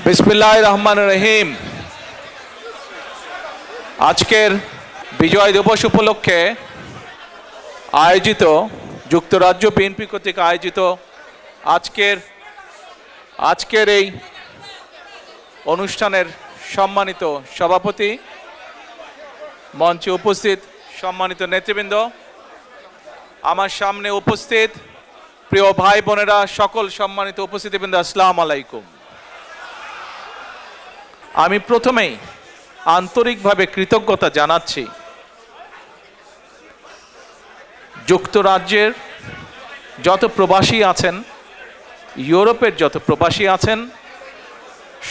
বিসমিল্লাহির রহমানির রহিম। আজকের বিজয় দিবস উপলক্ষে আয়োজিত যুক্তরাজ্য বিএনপি কর্তৃক আয়োজিত আজকের এই অনুষ্ঠানের সম্মানিত সভাপতি, মঞ্চে উপস্থিত সম্মানিত নেতৃবৃন্দ, আমার সামনে উপস্থিত প্রিয় ভাই বোনেরা, সকল সম্মানিত উপস্থিতিবৃন্দ, আসসালামু আলাইকুম। আমি প্রথমেই আন্তরিকভাবে কৃতজ্ঞতা জানাচ্ছি যুক্তরাজ্যের যত প্রবাসী আছেন, ইউরোপের যত প্রবাসী আছেন,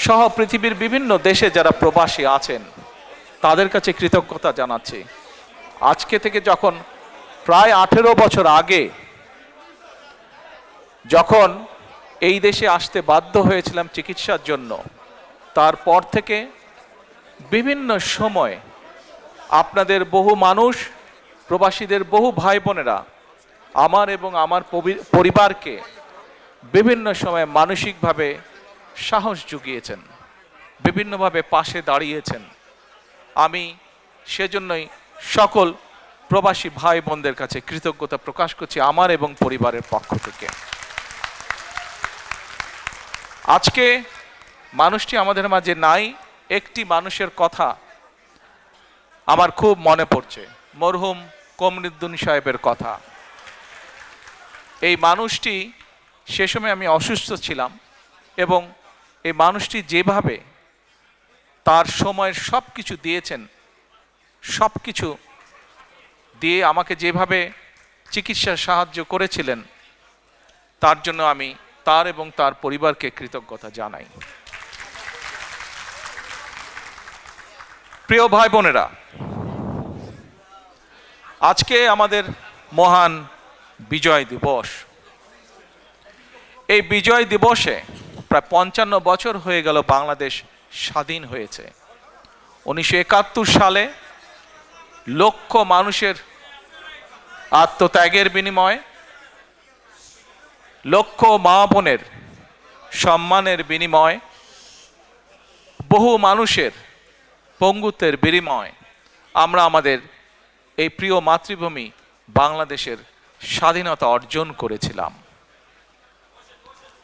সহ পৃথিবীর বিভিন্ন দেশে যারা প্রবাসী আছেন, তাদের কাছে কৃতজ্ঞতা জানাচ্ছি। আজকে থেকে যখন প্রায় 18 বছর আগে যখন এই দেশে আসতে বাধ্য হয়েছিলাম চিকিৎসার জন্য, তারপর থেকে বিভিন্ন সময় আপনাদের বহু মানুষ, প্রবাসীদের বহু ভাই বোনেরা আমার এবং আমার পরিবারকে বিভিন্ন সময় মানসিকভাবে সাহস জুগিয়েছেন, বিভিন্নভাবে পাশে দাঁড়িয়েছেন। আমি সেজন্যই সকল প্রবাসী ভাই বোনদের কাছে কৃতজ্ঞতা প্রকাশ করছি আমার এবং পরিবারের পক্ষ থেকে। আজকে মানুষটি আমাদের মাঝে নাই, একটি মানুষের কথা আমার খুব মনে পড়ছে, মরহুম কমরুদ্দিন সাহেবের কথা। এই মানুষটি, সে সময় আমি অসুস্থ ছিলাম, এবং এই মানুষটি যেভাবে তার সময়ের সব কিছু দিয়েছেন, সব কিছু দিয়ে আমাকে যেভাবে চিকিৎসার সাহায্য করেছিলেন, তার জন্য আমি তার এবং তার পরিবারকে কৃতজ্ঞতা জানাই। প্রিয় ভাই বোনেরা, আজকে আমাদের মহান বিজয় দিবস। এই বিজয় দিবসে প্রায় 55 বছর হয়ে গেল বাংলাদেশ স্বাধীন হয়েছে। 1971 সালে লক্ষ মানুষের আত্মত্যাগের বিনিময়ে, লক্ষ মা বোনের সম্মানের বিনিময়ে, বহু মানুষের পঙ্গুত্বের বিনিময়ে আমরা আমাদের এই প্রিয় মাতৃভূমি বাংলাদেশের স্বাধীনতা অর্জন করেছিলাম।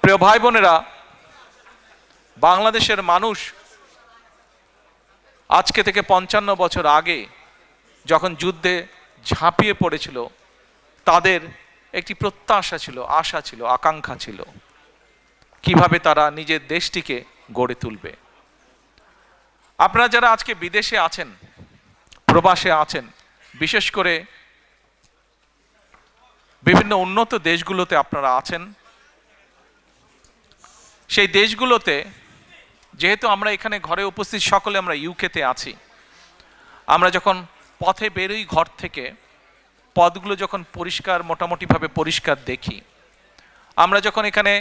প্রিয় ভাই বোনেরা, বাংলাদেশের মানুষ আজকে থেকে 55 বছর আগে যখন যুদ্ধে ঝাঁপিয়ে পড়েছিল, তাদের একটি প্রত্যাশা ছিল, আশা ছিল, আকাঙ্ক্ষা ছিল কিভাবে তারা নিজের দেশটিকে গড়ে তুলবে। আপনারা যারা আজকে বিদেশে আছেন, প্রবাসে আছেন, বিশেষ করে বিভিন্ন উন্নত দেশগুলোতে আপনারা আছেন, সেই দেশগুলোতে যেহেতু আমরা এখানে ঘরে উপস্থিত সকলে আমরা ইউকেতে আছি, আমরা যখন পথে বেরোই ঘর থেকে, পথগুলো যখন পরিষ্কার, মোটামুটিভাবে পরিষ্কার দেখি, আমরা যখন এখানে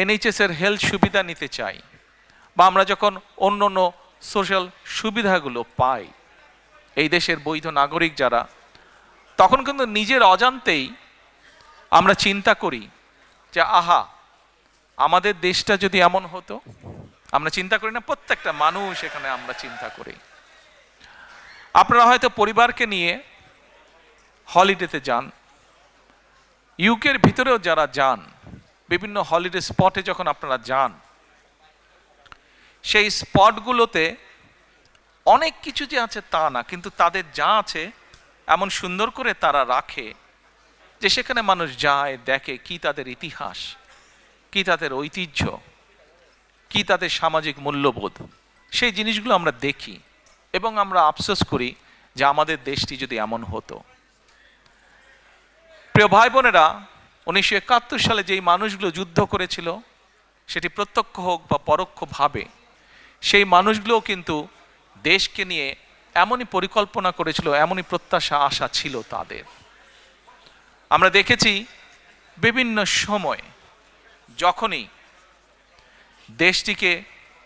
NHS এর হেলথ সুবিধা নিতে চাই, বা আমরা যখন অন্য অন্য সোশ্যাল সুবিধাগুলো পাই এই দেশের বৈধ নাগরিক যারা, তখন কিন্তু নিজের অজান্তেই আমরা চিন্তা করি যে আহা, আমাদের দেশটা যদি এমন হতো। আমরা চিন্তা করি না? প্রত্যেকটা মানুষ এখানে আমরা চিন্তা করি। আপনারা হয়তো পরিবারকে নিয়ে হলিডেতে যান, ইউকের ভিতরেও যারা যান, বিভিন্ন হলিডে স্পটে যখন আপনারা যান, সেই স্পটগুলোতে অনেক কিছু যে আছে তা না, কিন্তু তাদের যা আছে এমন সুন্দর করে তারা রাখে যে সেখানে মানুষ যায়, দেখে কি তাদের ইতিহাস, কি তাদের ঐতিহ্য, কি তাদের সামাজিক মূল্যবোধ। সেই জিনিসগুলো আমরা দেখি এবং আমরা আফসোস করি যে আমাদের দেশটি যদি এমন হতো। প্রিয় ভাই বোনেরা, 1971 সালে যেই মানুষগুলো যুদ্ধ করেছিল, সেটি প্রত্যক্ষ হোক বা পরোক্ষভাবে, সেই মানুষগুলোও কিন্তু দেশকে নিয়ে এমনই পরিকল্পনা করেছিল, এমনই প্রত্যাশা, আশা ছিল তাদের। আমরা দেখেছি বিভিন্ন সময় যখনই দেশটিকে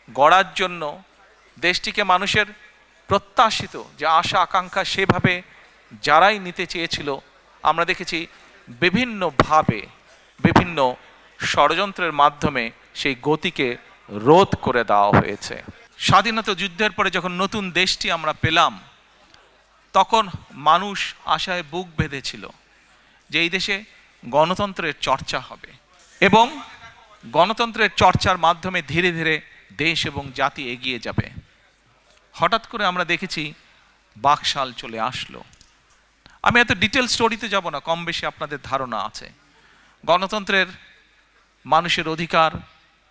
গড়ার জন্য, দেশটিকে মানুষের প্রত্যাশিত যে আশা আকাঙ্ক্ষা সেভাবে যারাই নিতে চেয়েছিল, আমরা দেখেছি বিভিন্নভাবে, বিভিন্ন ষড়যন্ত্রের মাধ্যমে সেই গতিকে রোধ করে দেওয়া হয়েছে। স্বাধীনতা যুদ্ধের পরে যখন নতুন দেশটি আমরা পেলাম, তখন মানুষ আশায় বুক বেঁধেছিল যে এই দেশে গণতন্ত্রের চর্চা হবে এবং গণতন্ত্রের চর্চার মাধ্যমে ধীরে ধীরে দেশ এবং জাতি এগিয়ে যাবে। হঠাৎ করে আমরা দেখেছি বাকশাল চলে আসলো। আমি এত ডিটেল স্টোরিতে যাব না, কম বেশি আপনাদের ধারণা আছে। গণতন্ত্রের, মানুষের অধিকার,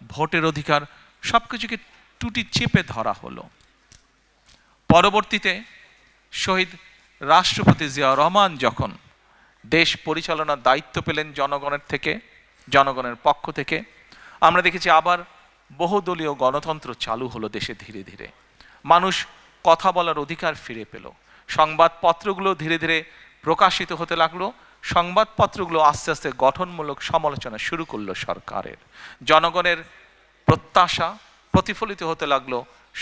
ভোটের অধিকার সব কিছুকে টুটি চেপে ধরা হলো। পরবর্তীতে শহীদ রাষ্ট্রপতি জিয়াউর রহমান যখন দেশ পরিচালনার দায়িত্ব পেলেন জনগণের পক্ষ থেকে, আমরা দেখেছি আবার বহুদলীয় গণতন্ত্র চালু হলো দেশে ধীরে ধীরে। মানুষ কথা বলার অধিকার ফিরে পেল। সংবাদপত্রগুলো ধীরে ধীরে প্রকাশিত হতে লাগলো। সংবাদপত্রগুলো আস্তে আস্তে গঠনমূলক সমালোচনা শুরু করলো সরকারের। জনগণের প্রত্যাশা প্রতিফলিত হতে লাগলো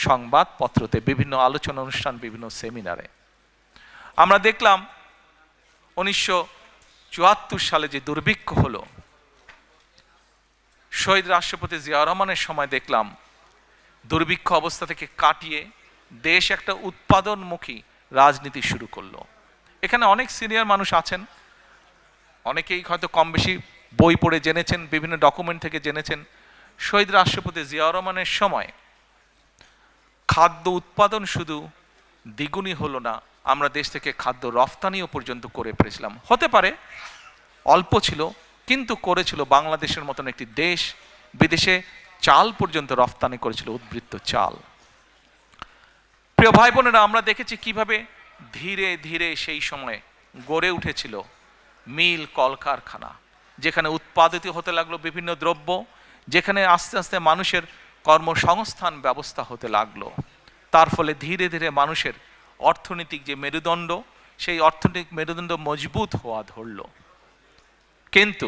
সংবাদপত্রতে, বিভিন্ন আলোচনা অনুষ্ঠান, বিভিন্ন সেমিনারে। আমরা দেখলাম 1974 সালে যে দুর্ভিক্ষ হলো, শহীদ রাষ্ট্রপতি জিয়াউর রহমানের সময় দেখলাম দুর্ভিক্ষ অবস্থা থেকে কাটিয়ে দেশ একটা উৎপাদনমুখী রাজনীতি শুরু করলো। এখানে অনেক সিনিয়র মানুষ আছেন, অনেকেই হয়তো কম বেশি বই পড়ে জেনেছেন, বিভিন্ন ডকুমেন্ট থেকে জেনেছেন, শহীদ রাষ্ট্রপতি জিয়াউর রহমানের সময় খাদ্য উৎপাদন শুধু দ্বিগুণই হলো না, আমরা দেশ থেকে খাদ্য রফতানিও পর্যন্ত করে পেরেছিলাম। হতে পারে অল্প ছিল, কিন্তু করেছিল। বাংলাদেশের মতন একটি দেশ বিদেশে চাল পর্যন্ত রফতানি করেছিল, উদ্বৃত্ত চাল। প্রিয় ভাই বোনেরা, আমরা দেখেছি কিভাবে ধীরে ধীরে সেই সময় গড়ে উঠেছিল মিল, কলকারখানা, যেখানে উৎপাদিত হতে লাগলো বিভিন্ন দ্রব্য, যেখানে আস্তে আস্তে মানুষের কর্মসংস্থান ব্যবস্থা হতে লাগলো। তার ফলে ধীরে ধীরে মানুষের অর্থনৈতিক যে মেরুদণ্ড, সেই অর্থনৈতিক মেরুদণ্ড মজবুত হওয়া ধরল। কিন্তু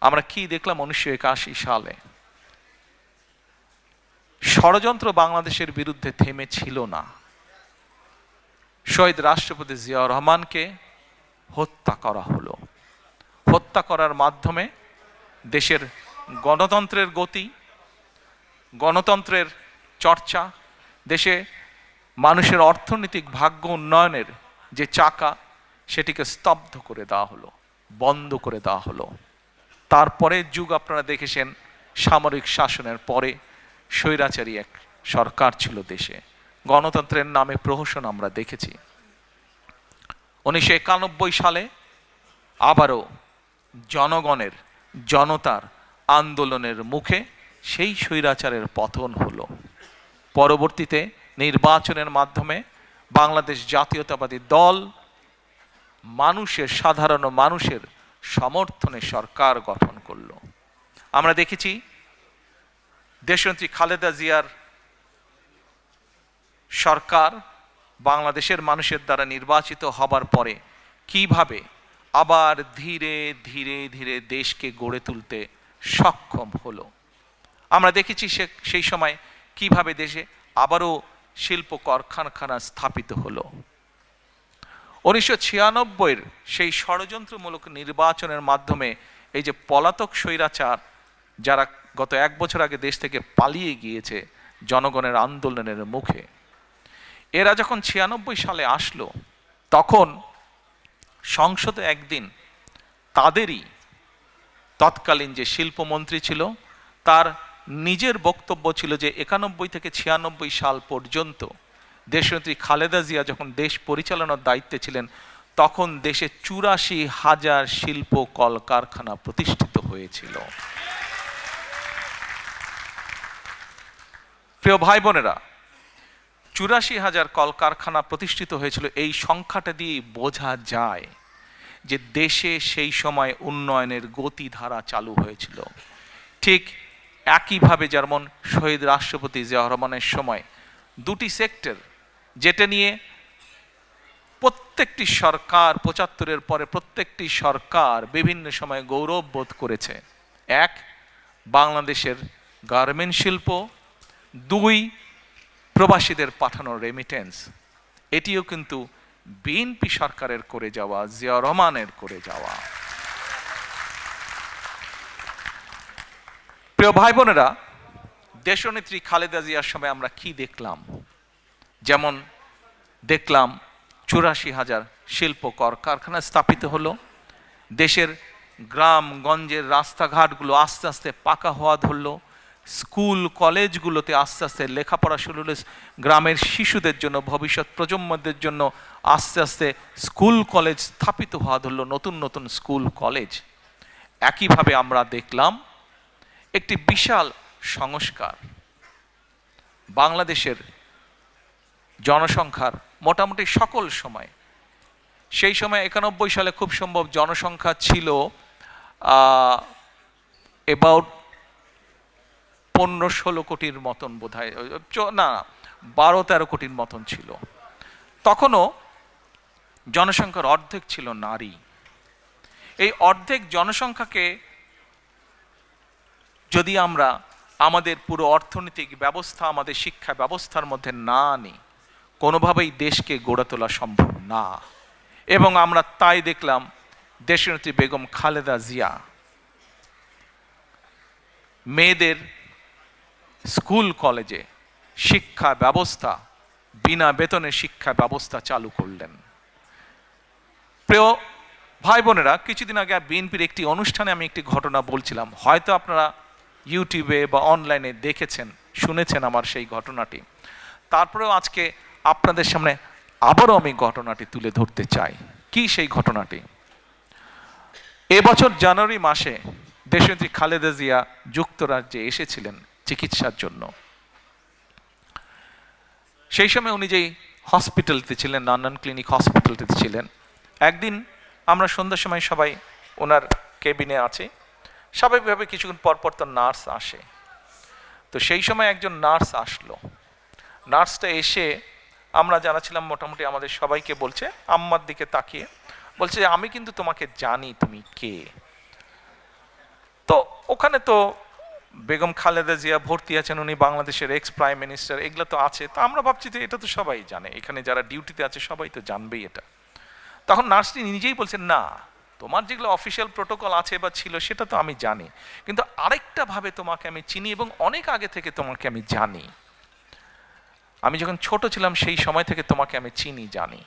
আমরা কি দেখলাম 1981 সালে? ষড়যন্ত্র বাংলাদেশের বিরুদ্ধে থেমে ছিল না। শহীদ রাষ্ট্রপতি জিয়াউর রহমানকে হত্যা করা হলো। হত্যা করার মাধ্যমে দেশের গণতন্ত্রের গতি, গণতন্ত্রের চর্চা, দেশে মানুষের অর্থনৈতিক ভাগ্য উন্নয়নের যে চাকা, সেটিকে স্তব্ধ করে দেওয়া হলো, বন্ধ করে দেওয়া হলো। তারপরের যুগ আপনারা দেখেছেন, সামরিক শাসনের পরে স্বৈরাচারী এক সরকার ছিল দেশে। গণতন্ত্রের নামে প্রহসন আমরা দেখেছি। 1991 সালে আবারও জনতার আন্দোলনের মুখে সেই স্বৈরাচারের পতন হলো। পরবর্তীতে নির্বাচনের মাধ্যমে বাংলাদেশ জাতীয়তাবাদী দল সাধারণ মানুষের সমর্থনে সরকার গঠন করলো। আমরা দেখেছি দেশনেত্রী খালেদা জিয়ার সরকার বাংলাদেশের মানুষের দ্বারা নির্বাচিত হবার পরে কিভাবে আবার ধীরে ধীরে ধীরে দেশকে গড়ে তুলতে সক্ষম হলো। আমরা দেখেছি সেই সময় কিভাবে দেশে আবারও শিল্প কারখানা স্থাপিত হলো। 1996 সেই ষড়যন্ত্রমূলক নির্বাচনের মাধ্যমে এই যে পলাতক স্বৈরাচার, যারা গত 1 বছর আগে দেশ থেকে পালিয়ে গিয়েছে জনগণের আন্দোলনের মুখে, এরা যখন 96 সালে আসলো, তখন সংসদে একদিন তাদেরই তৎকালীন যে শিল্পমন্ত্রী ছিল, তার নিজের বক্তব্য ছিল যে 91 থেকে 96 সাল পর্যন্ত দেশনেত্রী খালেদা জিয়া যখন দেশ পরিচালনার দায়িত্বে ছিলেন, তখন দেশে 84,000 শিল্প কলকারখানা প্রতিষ্ঠিত হয়েছিল। প্রিয় ভাই বোনেরা, 84,000 কলকারখানা প্রতিষ্ঠিত হয়েছিল। এই সংখ্যাটা দিয়ে বোঝা যায় যে দেশে সেই সময় উন্নয়নের গতিধারা চালু হয়েছিল। ঠিক একইভাবে যেমন শহীদ রাষ্ট্রপতি জিয়াউর রহমানের সময় দুটি সেক্টর, যেটা নিয়ে প্রত্যেকটি সরকার 75-এর পরে প্রত্যেকটি সরকার বিভিন্ন সময় গৌরব বোধ করেছে। এক, বাংলাদেশের গার্মেন্ট শিল্প, দুই, প্রবাসীদের পাঠানো রেমিটেন্স। এটিও কিন্তু বিএনপি সরকারের করে যাওয়া, জিয়াউর রহমানের করে যাওয়া। প্রিয় ভাই বোনেরা, দেশনেত্রী খালেদা জিয়ার সময় আমরা কি দেখলাম? যেমন দেখলাম ৮৪,০০০ শিল্প কারখানা স্থাপিত হলো, দেশের গ্রামগঞ্জের রাস্তাঘাটগুলো আস্তে আস্তে পাকা হওয়া ধরলো, স্কুল কলেজগুলোতে আস্তে আস্তে লেখাপড়া শুরু হলো, গ্রামের শিশুদের জন্য, ভবিষ্যৎ প্রজন্মদের জন্য আস্তে আস্তে স্কুল কলেজ স্থাপিত হওয়া ধরলো, নতুন নতুন স্কুল কলেজ। একইভাবে আমরা দেখলাম একটি বিশাল সংস্কার। বাংলাদেশের জনসংখ্যার মোটামুটি সকল সময়, সেই সময় ৯১ সালে খুব সম্ভব জনসংখ্যা ছিল অ্যাবাউট ১৫-১৬ কোটির মতন বোধ হয়, না ১২-১৩ কোটির মতন ছিল। তখনও জনসংখ্যার অর্ধেক ছিল নারী। এই অর্ধেক জনসংখ্যাকে যদি আমরা আমাদের পুরো অর্থনৈতিক ব্যবস্থা, আমাদের শিক্ষা ব্যবস্থার মধ্যে না আনি, কোনোভাবেই দেশকে গড়ে তোলা সম্ভব না। এবং আমরা তাই দেখলাম দেশনেত্রী বেগম খালেদা জিয়া মেয়েদের স্কুল কলেজে শিক্ষা ব্যবস্থা, বিনা বেতনে শিক্ষা ব্যবস্থা চালু করলেন। প্রিয় ভাই বোনেরা, কিছুদিন আগে বিএনপির একটি অনুষ্ঠানে আমি একটি ঘটনা বলছিলাম, হয়তো আপনারা ইউটিউবে বা অনলাইনে দেখেছেন, শুনেছেন আমার সেই ঘটনাটি। তারপরেও আজকে আপনাদের সামনে আবারও আমি ঘটনাটি তুলে ধরতে চাই। কি সেই ঘটনাটি? এবছর জানুয়ারি মাসে দেশনেত্রী খালেদা জিয়া যুক্তরাজ্যে এসেছিলেন চিকিৎসার জন্য। সেই সময় উনি যেই হসপিটালতে ছিলেন, লন্ডন ক্লিনিক হসপিটালটিতে ছিলেন, একদিন আমরা সন্ধ্যার সময় সবাই ওনার কেবিনে আছি, স্বাভাবিকভাবে কিছুক্ষণ পরপর তো নার্স আসে। তো সেই সময় একজন নার্স আসলো। নার্সটা এসে, আমরা যারা ছিলাম মোটামুটি আমাদের সবাইকে বলছে, আম্মার দিকে তাকিয়ে বলছে, আমি কিন্তু তোমাকে জানি, তুমি কে। তো ওখানে তো বেগম খালেদা জিয়া ভর্তি আছেন, উনি বাংলাদেশের এক্স প্রাইম মিনিস্টার, এগুলো তো আছে। তো আমরা ভাবছি যে এটা তো সবাই জানে, এখানে যারা ডিউটিতে আছে সবাই তো জানবেই এটা। তখন নার্সটি নিজেই বলছেন, না, তোমার যেগুলো অফিসিয়াল প্রোটোকল আছে বা ছিল সেটা তো আমি জানি, কিন্তু আরেকটা ভাবে তোমাকে আমি চিনি এবং অনেক আগে থেকে তোমাকে আমি জানি। আমি যখন ছোট ছিলাম সেই সময় থেকে তোমাকে আমি চিনি, জানি।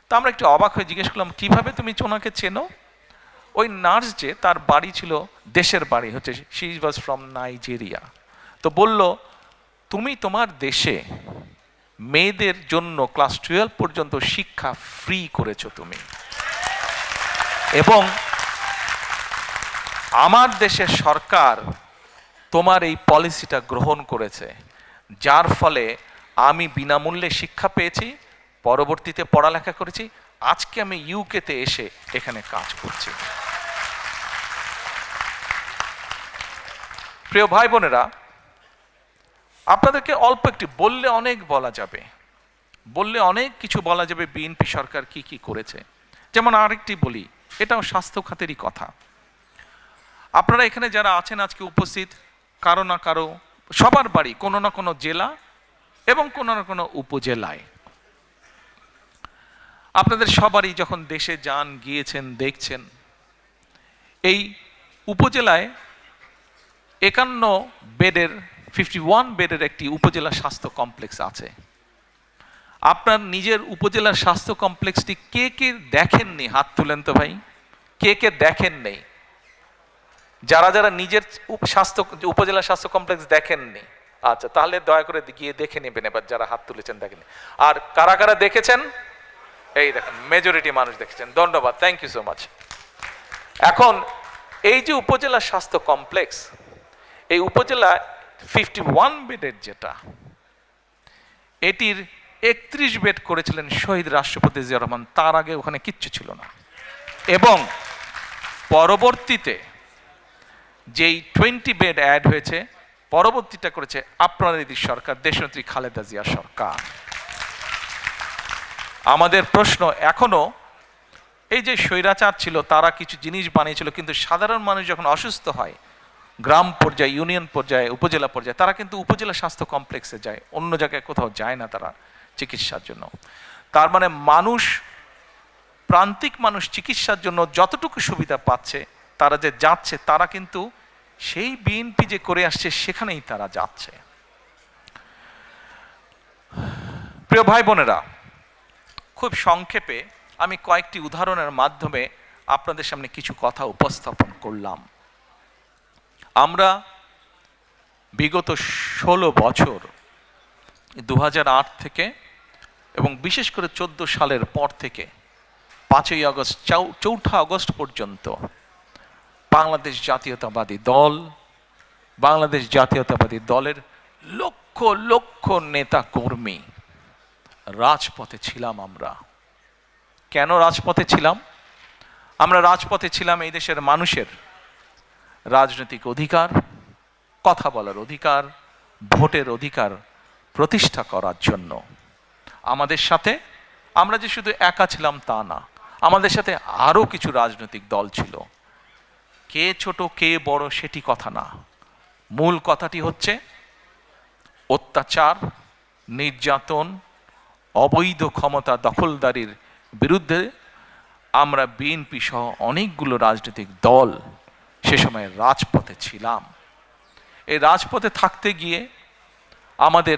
তো আমরা একটু অবাক হয়ে জিজ্ঞেস করলাম, কিভাবে তুমি ওনাকে চেনো? ওই নার্স যে, তার বাড়ি ছিল, দেশের বাড়ি হচ্ছে, শি ওয়াজ ফ্রম নাইজেরিয়া। তো বলল, তুমি তোমার দেশে মেয়েদের জন্য ক্লাস 12 পর্যন্ত শিক্ষা ফ্রি করেছো তুমি, এবং আমার দেশের সরকার তোমার এই পলিসিটা গ্রহণ করেছে, যার ফলে আমি বিনামূল্যে শিক্ষা পেয়েছি, পরবর্তীতে পড়ালেখা করেছি, আজকে আমি ইউকেতে এসে এখানে কাজ করছি। প্রিয় ভাই বোনেরা, আপনাদেরকে অল্প একটি বললে অনেক বলা যাবে, বললে অনেক কিছু বলা যাবে বিএনপি সরকার কি কি করেছে। যেমন আরেকটি বলি, এটাও স্বাস্থ্য খাতেরই কথা। আপনারা এখানে যারা আছেন আজকে উপস্থিত, কারো না কারো, সবার বাড়ি কোনো না কোনো জেলা এবং কোনো না কোনো উপজেলায়। আপনাদের সবারই যখন দেশে যান, গিয়েছেন, দেখছেন, এই উপজেলায় 51 বেডের একটি উপজেলা স্বাস্থ্য কমপ্লেক্স আছে। আপনার নিজের উপজেলার স্বাস্থ্য কমপ্লেক্সটি কে কে দেখেননি? হাত তুলেন তো ভাই, কে কে দেখেন নেই? যারা যারা নিজের উপজেলা স্বাস্থ্য কমপ্লেক্স দেখেননি, আচ্ছা, তাহলে দয়া করে গিয়ে দেখে নেবেন এবার, যারা হাত তুলেছেন দেখেননি। আর কারা কারা দেখেছেন? এই দেখেন, মেজরিটি মানুষ দেখেছেন, ধন্যবাদ, থ্যাংক ইউ সো মাচ। এখন এই যে উপজেলা স্বাস্থ্য কমপ্লেক্স, এই উপজেলা 51 বেডের যেটা, এটির 31 বেড করেছিলেন শহীদ রাষ্ট্রপতি জিয়া রহমান, তার আগে ওখানে কিচ্ছু ছিল না। এবং পরবর্তীতে যেই 20 বেড অ্যাড হয়েছে, পরবর্তীটা করেছে আপনাদেরই সরকার, দেশনেত্রী খালেদা জিয়া সরকার। আমাদের প্রশ্ন এখনো, এই যে স্বৈরাচার ছিল তারা কিছু জিনিস বানিয়েছিল, কিন্তু সাধারণ মানুষ যখন অসুস্থ হয়, গ্রাম পর্যায়ে, ইউনিয়ন পর্যায়ে, উপজেলা পর্যায়ে, তারা কিন্তু উপজেলা স্বাস্থ্য কমপ্লেক্সে যায়, অন্য জায়গায় কোথাও যায় না তারা চিকিৎসার জন্য। তার মানে মানুষ, প্রান্তিক মানুষ চিকিৎসার জন্য যতটুকু সুবিধা পাচ্ছে, তারা যে যাচ্ছে, তারা কিন্তু সেই বিএনপি যে করে আসছে সেখানেই তারা যাচ্ছে। প্রিয় ভাই বোনেরা, খুব সংক্ষেপে আমি কয়েকটি উদাহরণের মাধ্যমে আপনাদের সামনে কিছু কথা উপস্থাপন করলাম। আমরা বিগত 16 বছর 2008 থেকে এবং বিশেষ করে 14 সালের পর থেকে 5ই আগস্ট 4 আগস্ট পর্যন্ত বাংলাদেশ জাতীয়তাবাদী দলের লক্ষ লক্ষ নেতা কর্মী রাজপথে ছিলাম। আমরা কেন রাজপথে ছিলাম? আমরা রাজপথে ছিলাম এই দেশের মানুষের রাজনৈতিক অধিকার, কথা বলার অধিকার, ভোটের অধিকার প্রতিষ্ঠা করার জন্য। আমাদের সাথে আমরা যে শুধু একা ছিলাম তা না, আমাদের সাথে আরও কিছু রাজনৈতিক দল ছিল। কে ছোট কে বড় সেটি কথা না, মূল কথাটি হচ্ছে অত্যাচার, নির্যাতন, অবৈধ ক্ষমতা দখলদারির বিরুদ্ধে আমরা বিএনপি সহ অনেকগুলো রাজনৈতিক দল সে সময় রাজপথে ছিলাম। এই রাজপথে থাকতে গিয়ে আমাদের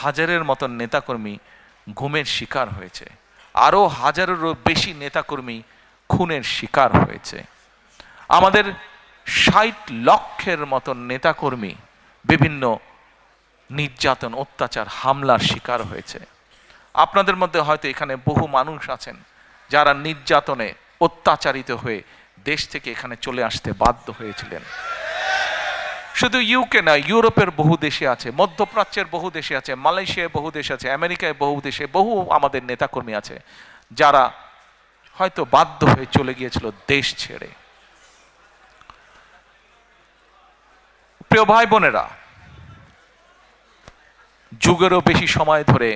হাজারের মতন নেতাকর্মী গুমের শিকার হয়েছে, আরও হাজারেরও বেশি নেতাকর্মী খুনের শিকার হয়েছে। আমাদের 60 লক্ষের মতন নেতাকর্মী বিভিন্ন নির্যাতন, অত্যাচার, হামলার শিকার হয়েছে। আপনাদের মধ্যে হয়তো এখানে বহু মানুষ আছেন যারা নির্যাতনে অত্যাচারিত হয়ে দেশ থেকে এখানে চলে আসতে বাধ্য হয়েছিলেন। শুধু ইউকে না, ইউরোপের বহু দেশে আছে, মধ্যপ্রাচ্যের বহু দেশে আছে, মালয়েশিয়ায় বহু দেশ আছে, আমেরিকায় বহু দেশে বহু আমাদের নেতাকর্মী আছে যারা হয়তো বাধ্য হয়ে চলে গিয়েছিল দেশ ছেড়ে। প্রিয় ভাই বোনেরা, যুগেরও বেশি সময় ধরে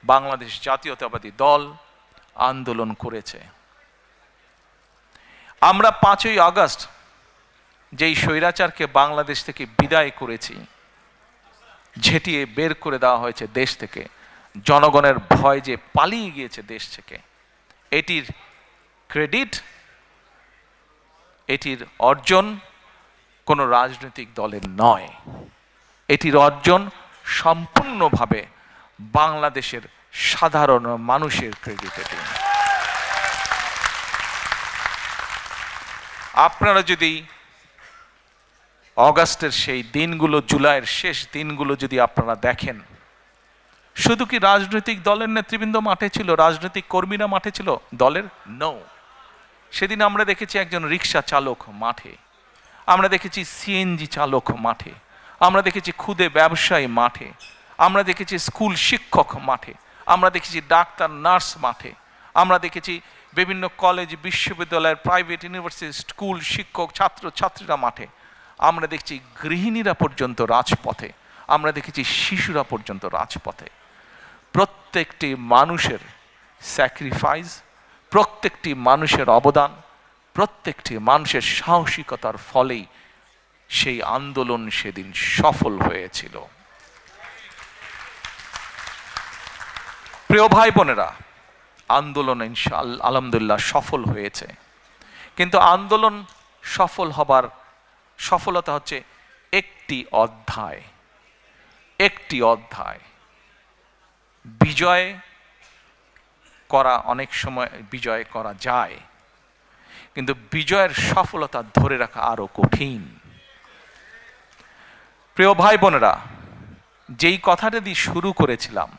বাংলাদেশ জাতীয়তাবাদী দল আন্দোলন করেছে। আমরা 5ই আগস্ট যেই স্বৈরাচারকে বাংলাদেশ থেকে বিদায় করেছি, ঝেঁটিয়ে বের করে দেওয়া হয়েছে দেশ থেকে, জনগণের ভয় যে পালিয়ে গিয়েছে দেশ থেকে, এটির ক্রেডিট, এটির অর্জন কোনো রাজনৈতিক দলের নয়। এটির অর্জন সম্পূর্ণভাবে বাংলাদেশের সাধারণ মানুষের ক্রেডিট। এটি আপনারা যদি অগাস্টের সেই দিনগুলো, জুলাইয়ের শেষ দিনগুলো যদি আপনারা দেখেন, শুধু কি রাজনৈতিক দলের নেতৃবৃন্দ মাঠে ছিল, রাজনৈতিক কর্মীরা মাঠে ছিল দলের? নো। সেদিন আমরা দেখেছি একজন রিক্সা চালক মাঠে, আমরা দেখেছি সিএনজি চালক মাঠে, আমরা দেখেছি ক্ষুদে ব্যবসায়ী মাঠে, আমরা দেখেছি স্কুল শিক্ষক মাঠে, আমরা দেখেছি ডাক্তার নার্স মাঠে, আমরা দেখেছি বিভিন্ন কলেজ, বিশ্ববিদ্যালয়ের, প্রাইভেট ইউনিভার্সিটি, স্কুল শিক্ষক, ছাত্র ছাত্রীরা মাঠে, আমরা দেখছি গৃহিণীরা পর্যন্ত রাজপথে, আমরা দেখেছি শিশুরা পর্যন্ত রাজপথে। প্রত্যেকটি মানুষের স্যাক্রিফাইস, প্রত্যেকটি মানুষের অবদান, প্রত্যেকটি মানুষের সাহসিকতার ফলেই সেই আন্দোলন সেদিন সফল হয়েছিল। প্রিয় ভাই বোনেরা, আন্দোলন ইনশাআল্লাহ আলহামদুলিল্লাহ সফল হয়েছে, কিন্তু আন্দোলন সফল হবার সফলতা হচ্ছে একটি অধ্যায়। বিজয় করা অনেক সময় বিজয় করা যায়, কিন্তু বিজয়ের সফলতা ধরে রাখা আরো কঠিন। প্রিয় ভাই বোনেরা, যেই কথাটা দিয়ে শুরু করেছিলাম,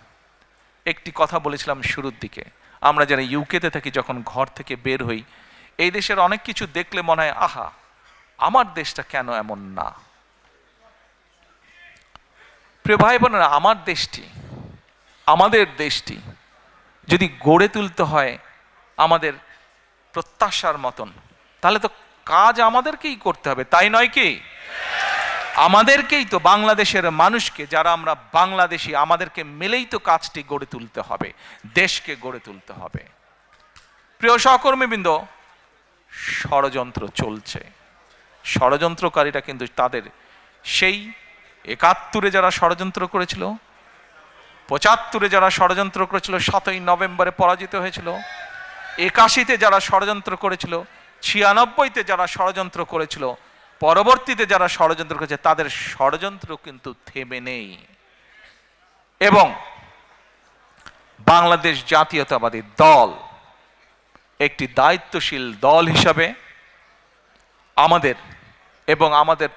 একটি কথা বলেছিলাম শুরুর দিকে, আমরা যারা ইউকেতে থাকি যখন ঘর থেকে বের হই, এই দেশের অনেক কিছু দেখলে মনে হয় আহা, আমার দেশটা কেন এমন না। প্রিয় ভাই বোনেরা, আমাদের দেশটি যদি গড়ে তুলতে হয় আমাদের প্রত্যাশার মতন, তাহলে তো কাজ আমাদেরকেই করতে হবে, তাই নয় কি? আমাদেরকেই তো, বাংলাদেশের মানুষকে যারা আমরা বাংলাদেশি, আমাদেরকে মিলেই তো কাজটি গড়ে তুলতে হবে, দেশকে গড়ে তুলতে হবে। প্রিয় সহকর্মীবৃন্দ, ষড়যন্ত্র চলছে। ষড়যন্ত্রকারীরা কিন্তু তাদের সেই 71-এ যারা ষড়যন্ত্র করেছিল, 75-এ যারা ষড়যন্ত্র করেছিল, 7ই নভেম্বরে পরাজিত হয়েছিল, 81-তে যারা ষড়যন্ত্র করেছিল, 96-তে যারা ষড়যন্ত্র করেছিল, পরবর্তীতে যারা ষড়যন্ত্র করেছে তাদের ষড়যন্ত্র কিন্তু থেমে নেই। এবং বাংলাদেশ জাতীয়তাবাদী দল একটি দায়িত্বশীল দল হিসাবে আমাদের এবং আমাদের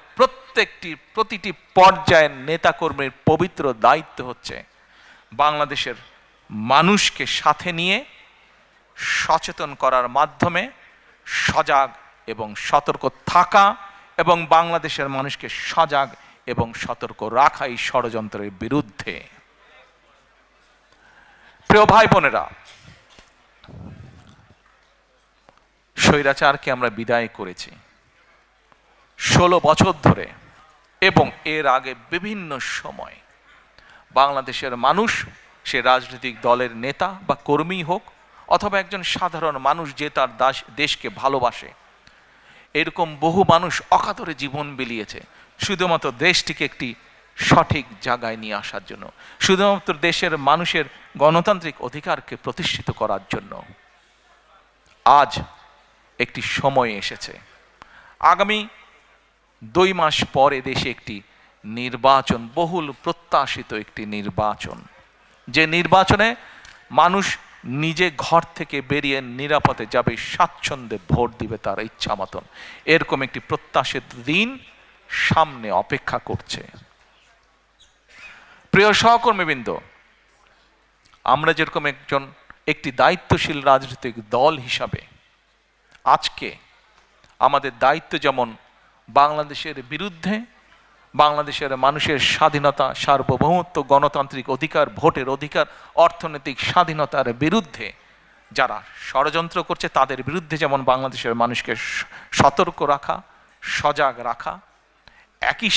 প্রতিটি পর্যায়ের নেতাকর্মীর পবিত্র দায়িত্ব হচ্ছে বাংলাদেশের মানুষকে সাথে নিয়ে সচেতন করার মাধ্যমে সজাগ এবং সতর্ক থাকা এবং বাংলাদেশের মানুষকে সজাগ এবং সতর্ক রাখা এই ষড়যন্ত্রের বিরুদ্ধে। প্রিয় ভাই বোনেরা, স্বৈরাচারকে আমরা বিদায় করেছি 16 বছর ধরে, এবং এর আগে বিভিন্ন সময় বাংলাদেশের মানুষ, সে রাজনৈতিক দলের নেতা বা কর্মী হোক অথবা একজন সাধারণ মানুষ যে তার দেশকে ভালোবাসে, এরকম বহু মানুষ অকাতরে জীবন বিলিয়েছে শুধুমাত্র দেশটিকে একটি সঠিক জায়গায় নিয়ে আসার জন্য, শুধুমাত্র দেশের মানুষের গণতান্ত্রিক অধিকারকে প্রতিষ্ঠিত করার জন্য। আজ একটি সময় এসেছে, আগামী 2 মাস পরে দেশে একটি নির্বাচন, বহুল প্রত্যাশিত একটি নির্বাচন, যে নির্বাচনে মানুষ নিজে ঘর থেকে বেরিয়ে নিরাপদে যাবে, স্বাচ্ছন্দ্যে ভোট দিবে তার ইচ্ছা মতন। এরকম একটি প্রত্যাশিত দিন সামনে অপেক্ষা করছে। প্রিয় সহকর্মীবৃন্দ, আমরা যেরকম একটি দায়িত্বশীল রাজনৈতিক দল হিসাবে আজকে আমাদের দায়িত্ব যেমন বাংলাদেশের বিরুদ্ধে, বাংলাদেশের মানুষের স্বাধীনতা, সার্বভৌমত্ব, গণতান্ত্রিক অধিকার, ভোটের অধিকার, অর্থনৈতিক স্বাধীনতার বিরুদ্ধে যারা ষড়যন্ত্র করছে তাদের বিরুদ্ধে যেমন বাংলাদেশের মানুষকে সতর্ক রাখা, সজাগ রাখা, একই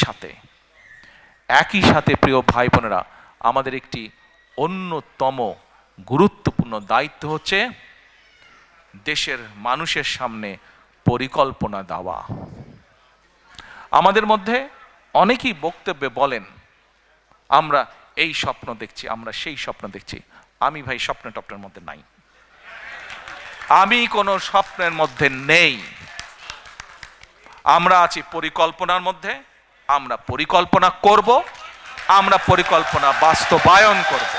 সাথে প্রিয় ভাই বোনেরা, আমাদের একটি অন্যতম গুরুত্বপূর্ণ দায়িত্ব হচ্ছে দেশের মানুষের সামনে পরিকল্পনা দেওয়া। আমাদের মধ্যে অনেকেই বক্তব্যে বলেন আমরা এই স্বপ্ন দেখছি, আমরা সেই স্বপ্ন দেখছি। আমি ভাই স্বপ্নের মধ্যে নাই, আমি কোনো স্বপ্নের মধ্যে নেই। আমরা আছি পরিকল্পনার মধ্যে। আমরা পরিকল্পনা করব, আমরা পরিকল্পনা বাস্তবায়ন করব।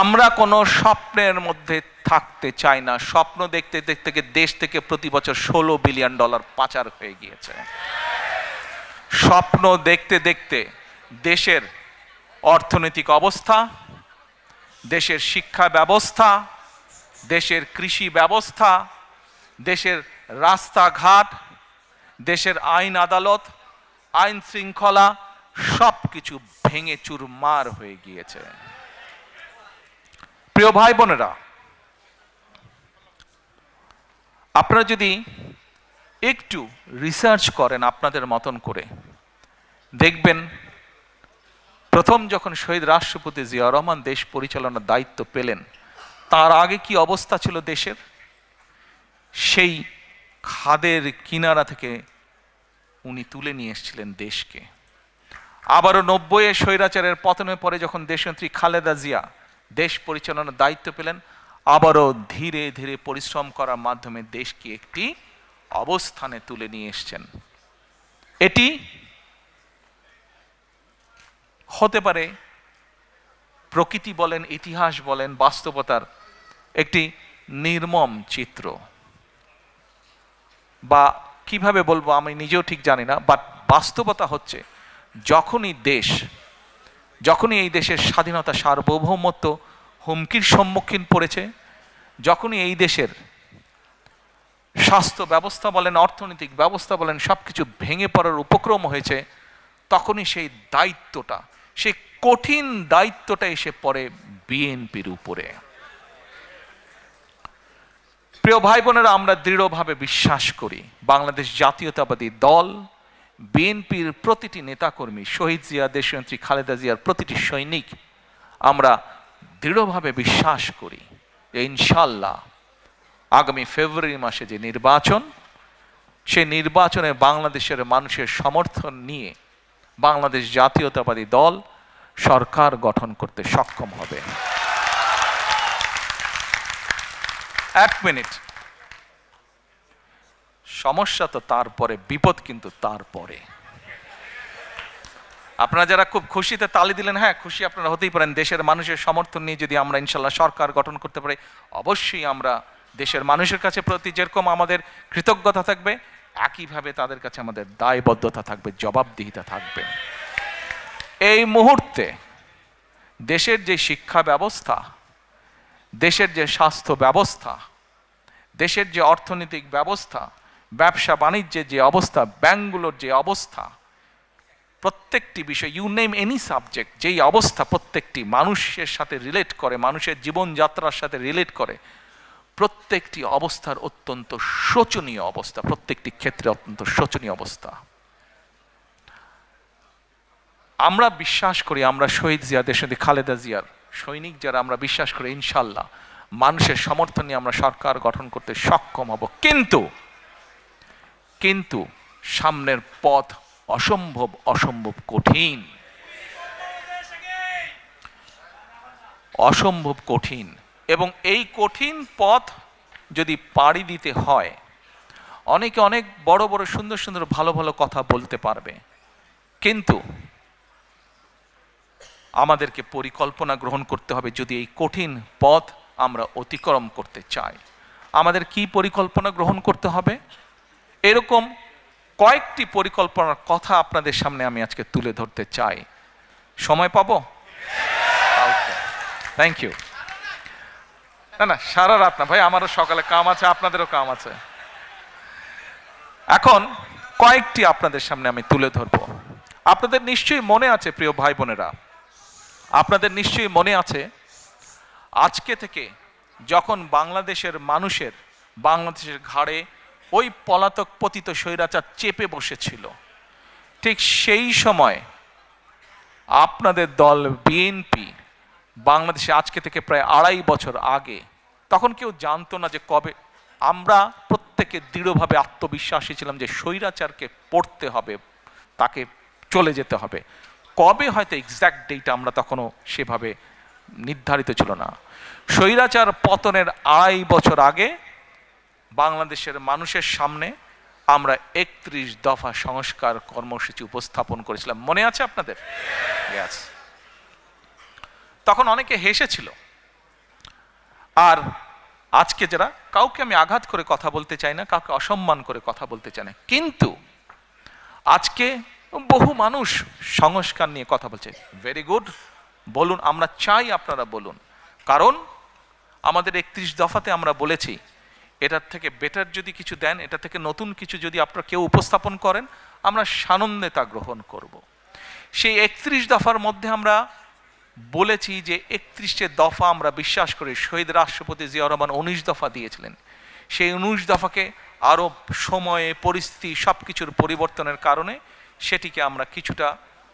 আমরা কোনো স্বপ্নের মধ্যে থাকতে চাই না। স্বপ্ন দেখতে দেখতে দেশ থেকে প্রতি বছর $16 বিলিয়ন পাচার হয়ে গিয়েছে। স্বপ্ন দেখতে দেখতে দেশের অর্থনৈতিক অবস্থা, দেশের শিক্ষা ব্যবস্থা, দেশের কৃষি ব্যবস্থা, দেশের রাস্তাঘাট, দেশের আইন আদালত, আইন শৃঙ্খলা সব কিছু ভেঙে চুরমার হয়ে গিয়েছে। প্রিয় ভাই বোনেরা, আপনারা যদি একটু রিসার্চ করেন আপনাদের মতন করে, দেখবেন প্রথম যখন শহীদ রাষ্ট্রপতি জিয়াউর রহমান দেশ পরিচালনার দায়িত্ব পেলেন, তার আগে কি অবস্থা ছিল দেশের? সেই খাদের কিনারা থেকে উনি তুলে নিয়ে এসেছিলেন দেশকে। আবারও 90-এ স্বৈরাচারের পতনের পরে যখন দেশনেত্রী খালেদা জিয়া দেশ পরিচালনার দায়িত্ব পেলেন, আবারও ধীরে ধীরে পরিশ্রম করার মাধ্যমে দেশকে একটি অবস্থানে তুলে নিয়ে এসেছেন। এটি হতে পারে প্রকৃতি বলেন, ইতিহাস বলেন, বাস্তবতার একটি নির্মম চিত্র, বা কিভাবে বলবো আমি নিজেও ঠিক জানি না। বাট বাস্তবতা হচ্ছে যখনই এই দেশের স্বাধীনতা, সার্বভৌমত্ব হুমকির সম্মুখীন পড়েছে, যখনই এই দেশের স্বাস্থ্য ব্যবস্থা বলেন, অর্থনৈতিক ব্যবস্থা বলেন, সবকিছু ভেঙে পড়ার উপক্রম হয়েছে, তখনই সেই কঠিন দায়িত্বটা এসে পড়ে বিএনপির উপরে। প্রিয় ভাই বোনেরা, আমরা দৃঢ়ভাবে বিশ্বাস করি বাংলাদেশ জাতীয়তাবাদী দল, বিএনপির প্রতিটি নেতাকর্মী, শহীদ জিয়া, দেশনেত্রী খালেদা জিয়ার প্রতিটি সৈনিক, আমরা দৃঢ়ভাবে বিশ্বাস করি যে ইনশাল্লাহ আগামী ফেব্রুয়ারি মাসে যে নির্বাচন, সেই নির্বাচনে বাংলাদেশের মানুষের সমর্থন নিয়ে বাংলাদেশ জাতীয়তাবাদী দল সরকার গঠন করতে সক্ষম হবে। এক মিনিট, সমস্যা তো তারপরে, বিপদ কিন্তু তারপরে। আপনারা যারা খুব খুশিতে তালি দিলেন, হ্যাঁ খুশি আপনারা হতেই পারেন। দেশের মানুষের সমর্থন নিয়ে যদি আমরা ইনশাল্লাহ সরকার গঠন করতে পারি, অবশ্যই আমরা দেশের মানুষের কাছে প্রতি যেরকম আমাদের কৃতজ্ঞতা থাকবে, একইভাবে তাদের কাছে আমাদের দায়বদ্ধতা থাকবে, জবাবদিহিতা থাকবে। এই মুহূর্তে দেশের যে শিক্ষা ব্যবস্থা, দেশের যে স্বাস্থ্য ব্যবস্থা, দেশের যে অর্থনৈতিক ব্যবস্থা, ব্যবসা বাণিজ্যের যে অবস্থা, ব্যাংকগুলোর যে অবস্থা, প্রত্যেকটি বিষয়, ইউ নেম এনি সাবজেক্ট, যেই অবস্থা প্রত্যেকটি মানুষের সাথে রিলেট করে, মানুষের জীবনযাত্রার সাথে রিলেট করে, প্রত্যেকটি অবস্থার অত্যন্ত শোচনীয় অবস্থা, প্রত্যেকটি ক্ষেত্রে অত্যন্ত শোচনীয় অবস্থা। আমরা বিশ্বাস করি, আমরা শহীদ জিয়া, দেশনেত্রী খালেদা জিয়ার সৈনিক যারা, আমরা বিশ্বাস করি ইনশাল্লাহ মানুষের সমর্থন নিয়ে আমরা সরকার গঠন করতে সক্ষম হব। কিন্তু সামনের পথ অসম্ভব অসম্ভব কঠিন, অসম্ভব কঠিন। এবং এই কঠিন পথ যদি পাড়ি দিতে হয়, অনেকে অনেক বড় বড় সুন্দর সুন্দর ভালো ভালো কথা বলতে পারবে, কিন্তু আমাদেরকে পরিকল্পনা গ্রহণ করতে হবে যদি এই কঠিন পথ আমরা অতিক্রম করতে চাই। আমাদের কি পরিকল্পনা গ্রহণ করতে হবে? এরকম কয়েকটি পরিকল্পনার কথা আপনাদের সামনে আমি আজকে তুলে ধরতে চাই। সময় পাবো? Thank you. না সারা রাত না ভাই, আমারও সকালে কাম আছে, আপনাদেরও কাম আছে। এখন কয়েকটি আপনাদের সামনে আমি তুলে ধরবো। আপনাদের নিশ্চয়ই মনে আছে প্রিয় ভাই বোনেরা, আপনাদের নিশ্চয়ই মনে আছে আজকে থেকে যখন বাংলাদেশের মানুষের, বাংলাদেশের ঘাড়ে ওই পলাতক পতিত স্বৈরাচার চেপে বসেছিল, ঠিক সেই সময় আপনাদের দল বিএনপি বাংলাদেশে আজকে থেকে প্রায় 2.5 বছর আগে, তখন কেউ জানতো না যে কবে, আমরা প্রত্যেকে দৃঢ়ভাবে আত্মবিশ্বাসী ছিলাম যে স্বৈরাচারকে পড়তে হবে, তাকে চলে যেতে হবে। কবে হয়তো এক্স্যাক্ট ডেট আমরা তখনও সেভাবে নির্ধারিত ছিল না। স্বৈরাচার পতনের 2.5 বছর আগে বাংলাদেশের মানুষের সামনে আমরা 31 দফা সংস্কার কর্মসূচি উপস্থাপন করেছিলাম। মনে আছে আপনাদের? Yes. তখন অনেকে হেসেছিল। আর আজকে যারা, কাউকে আমি আঘাত করে কথা বলতে চাই না, কাউকে অসম্মান করে কথা বলতে চাই না, কিন্তু আজকে বহু মানুষ সংস্কার নিয়ে কথা বলছে। ভেরি গুড, বলুন, আমরা চাই আপনারা বলুন। কারণ আমাদের 31 দফাতে আমরা বলেছি এটার থেকে বেটার যদি কিছু দেন, এটা থেকে নতুন কিছু যদি আপনারা কেউ উপস্থাপন করেন, আমরা সানন্দে তা গ্রহণ করব। সেই 31 দফার মধ্যে আমরা বলেছি যে 31টে দফা আমরা বিশ্বাস করি, শহীদ রাষ্ট্রপতি জিয়াউর রহমান 19 দফা দিয়েছিলেন। সেই 19 দফাকে আরও সময়ে, পরিস্থিতি, সব কিছুর পরিবর্তনের কারণে সেটিকে আমরা কিছুটা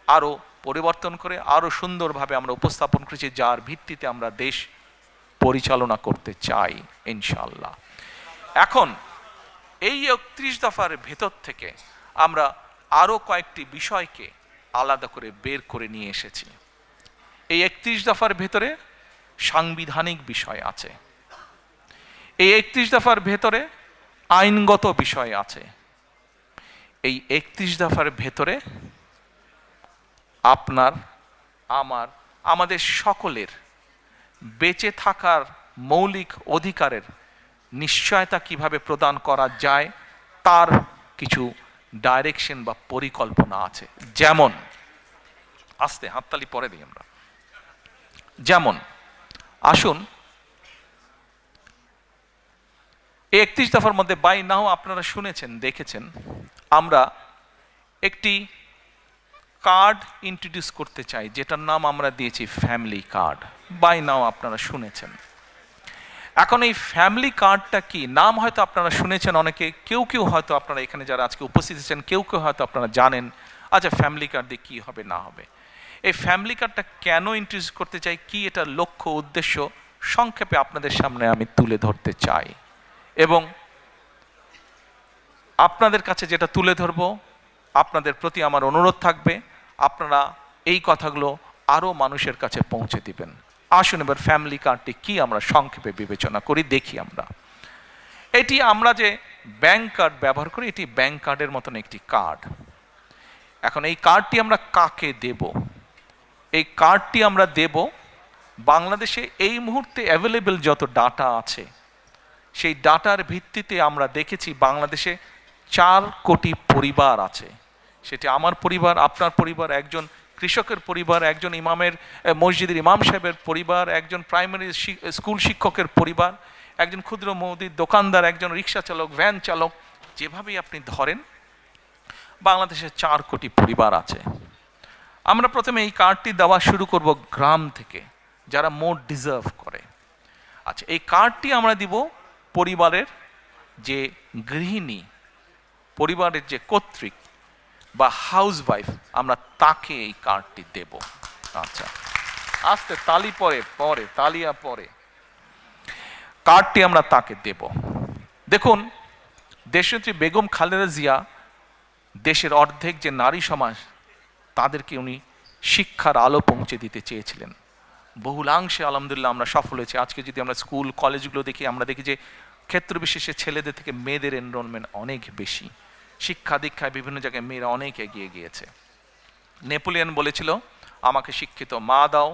আরও পরিবর্তন করে আরও সুন্দরভাবে আমরা উপস্থাপন করেছি, যার ভিত্তিতে আমরা দেশ পরিচালনা করতে চাই ইনশাআল্লাহ। এখন এই 31 দফার ভেতর থেকে আমরা আরও কয়েকটি বিষয়কে আলাদা করে বের করে নিয়ে এসেছি। এই 31 দফার ভেতরে সাংবিধানিক বিষয় আছে, এই 31 দফার ভেতরে আইনগত বিষয় আছে, এই 31 দফার ভেতরে আপনার, আমার, আমাদের সকলের বেঁচে থাকার মৌলিক অধিকারের নিশ্চয়তা কিভাবে প্রদান করা যায় তার কিছু ডাইরেকশন বা পরিকল্পনা আছে। যেমন, আস্তে হাততালি পরে দিই আমরা, যেমন আসুন এই 31 দফার মধ্যে বাই নাও আপনারা শুনেছেন, দেখেছেন, আমরা একটি কার্ড ইন্ট্রোডিউস করতে চাই, যেটার নাম আমরা দিয়েছি ফ্যামিলি কার্ড। বাই নাও আপনারা শুনেছেন। এখন এই ফ্যামিলি কার্ডটা কি, নাম হয়তো আপনারা শুনেছেন অনেকে, কেউ কেউ হয়তো আপনারা এখানে যারা আজকে উপস্থিত আছেন কেউ কেউ হয়তো আপনারা জানেন, আচ্ছা ফ্যামিলি কার্ড দিয়ে কী হবে না হবে। এই ফ্যামিলি কার্ডটা কেন ইন্ট্রোডিউস করতে চাই, কি এটা লক্ষ্য উদ্দেশ্য, সংক্ষেপে আপনাদের সামনে আমি তুলে ধরতে চাই। এবং আপনাদের কাছে যেটা তুলে ধরব, আপনাদের প্রতি আমার অনুরোধ থাকবে আপনারা এই কথাগুলো আরও মানুষের কাছে পৌঁছে দিবেন। আসুন এবার ফ্যামিলি কার্ডটি কি আমরা সংক্ষেপে বিবেচনা করি, দেখি। আমরা এটি, আমরা যে ব্যাংক কার্ড ব্যবহার করি, এটি ব্যাংক কার্ডের মতন একটি কার্ড। এখন এই কার্ডটি আমরা কাকে দেব? এই কার্ডটি আমরা দেব বাংলাদেশে এই মুহূর্তে অ্যাভেলেবেল যত ডাটা আছে সেই ডাটার ভিত্তিতে আমরা দেখেছি বাংলাদেশে 4 কোটি পরিবার আছে। সেটি আমার পরিবার, আপনার পরিবার, একজন কৃষকের পরিবার, একজন ইমামের মসজিদের ইমাম সাহেবের পরিবার, একজন প্রাইমারি স্কুল শিক্ষকের পরিবার, একজন ক্ষুদ্র মুদির দোকানদার, একজন রিক্সা চালক, ভ্যান চালক, যেভাবেই আপনি ধরেন বাংলাদেশে 4 কোটি পরিবার আছে। আমরা প্রথমে এই কার্ডটি দেওয়া শুরু করব গ্রাম থেকে, যারা মোর ডিজার্ভ করে। আচ্ছা, এই কার্ডটি আমরা দিব পরিবারের যে গৃহিণী, পরিবারের যে কর্ত্রী বা হাউস ওয়াইফ, আমরা তাকে এই কার্ডটি দেব। আচ্ছা, আস্তে তালি পরে তালিয়া পরে কার্ডটি আমরা তাকে দেব। দেখুন, দেশনেত্রী বেগম খালেদা জিয়া দেশের অর্ধেক যে নারী সমাজ তাদেরকে উনি শিক্ষার আলো পৌঁছে দিতে চেয়েছিলেন। বহুলাংশে আলহামদুলিল্লাহ আমরা সফল হয়েছি। আজকে যদি আমরা স্কুল কলেজগুলো দেখি, আমরা দেখি যে ক্ষেত্র বিশেষে ছেলেদের থেকে মেয়েদের এনরোলমেন্ট অনেক বেশি। শিক্ষা দীক্ষায় বিভিন্ন জায়গায় মেয়েরা অনেক এগিয়ে গিয়েছে। নেপোলিয়ন বলেছিল, আমাকে শিক্ষিত মা দাও,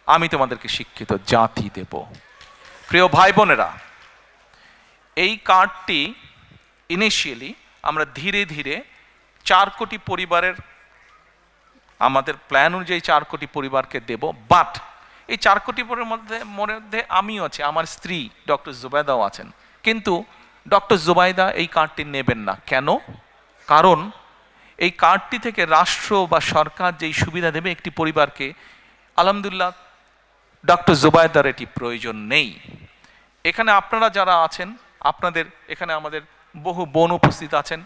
আমি তোমাদেরকে শিক্ষিত জাতি দেব। প্রিয় ভাই বোনেরা, এই কার্ডটি ইনিশিয়ালি আমরা ধীরে ধীরে 4 কোটি পরিবারের, আমাদের প্ল্যান অনুযায়ী 4 কোটি পরিবারকে দেব। বাট এই 4 কোটি পরিবারের মধ্যে আমিও আছি, আমার স্ত্রী ডক্টর জুবাইদাও আছেন। কিন্তু ডক্টর জুবাইদা এই কার্ডটি নেবেন না। কেন? কারণ এই কার্ডটি থেকে রাষ্ট্র বা সরকার যেই সুবিধা দেবে একটি পরিবারকে, আলহামদুলিল্লাহ ডক্টর জুবাইদার এটি প্রয়োজন নেই। এখানে আপনারা যারা আছেন, আপনাদের এখানে আমাদের বহু বোন উপস্থিত আছেন,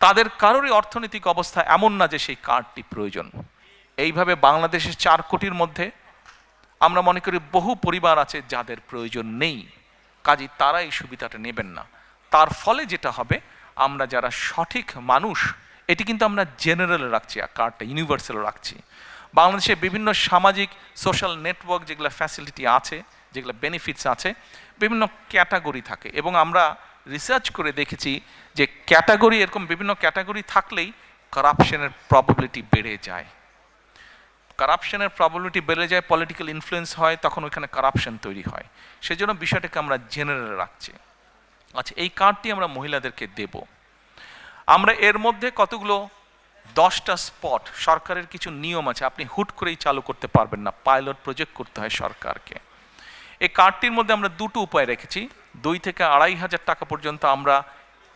তাদের কারোরই অর্থনৈতিক অবস্থা এমন না যে সেই কার্ডটি প্রয়োজন। এইভাবে বাংলাদেশের 4 কোটির মধ্যে আমরা মনে করি বহু পরিবার আছে যাদের প্রয়োজন নেই, কাজেই তারা এই সুবিধাটা নেবেন না। তার ফলে যেটা হবে, আমরা যারা সঠিক মানুষ, এটি কিন্তু আমরা জেনারেল রাখছি, কার্ডটা ইউনিভার্সাল রাখছি। বাংলাদেশে বিভিন্ন সামাজিক সোশ্যাল নেটওয়ার্ক যেগুলো ফ্যাসিলিটি আছে, যেগুলো বেনিফিটস আছে, বিভিন্ন ক্যাটাগরি থাকে, এবং আমরা রিসার্চ করে দেখেছি যে ক্যাটাগরি, এরকম বিভিন্ন ক্যাটাগরি থাকলেই কারাপশনের প্রবাবিলিটি বেড়ে যায়। কারাপশনের প্রবাবিলিটি বেড়ে যায়, পলিটিক্যাল ইনফ্লুয়েন্স হয়, তখন ওইখানে কারাপশন তৈরি হয়। সেজন্য বিষয়টাকে আমরা জেনারেল রাখছি। আচ্ছা, এই কার্ডটি আমরা মহিলাদেরকে দেব। আমরা এর মধ্যে কতগুলো 10টা স্পট, সরকারের কিছু নিয়ম আছে, আপনি হুট করেই চালু করতে পারবেন না, পাইলট প্রজেক্ট করতে হয় সরকারকে। এই কার্ডটির মধ্যে আমরা 2টো উপায় রেখেছি। 2 থেকে 2,500 টাকা পর্যন্ত আমরা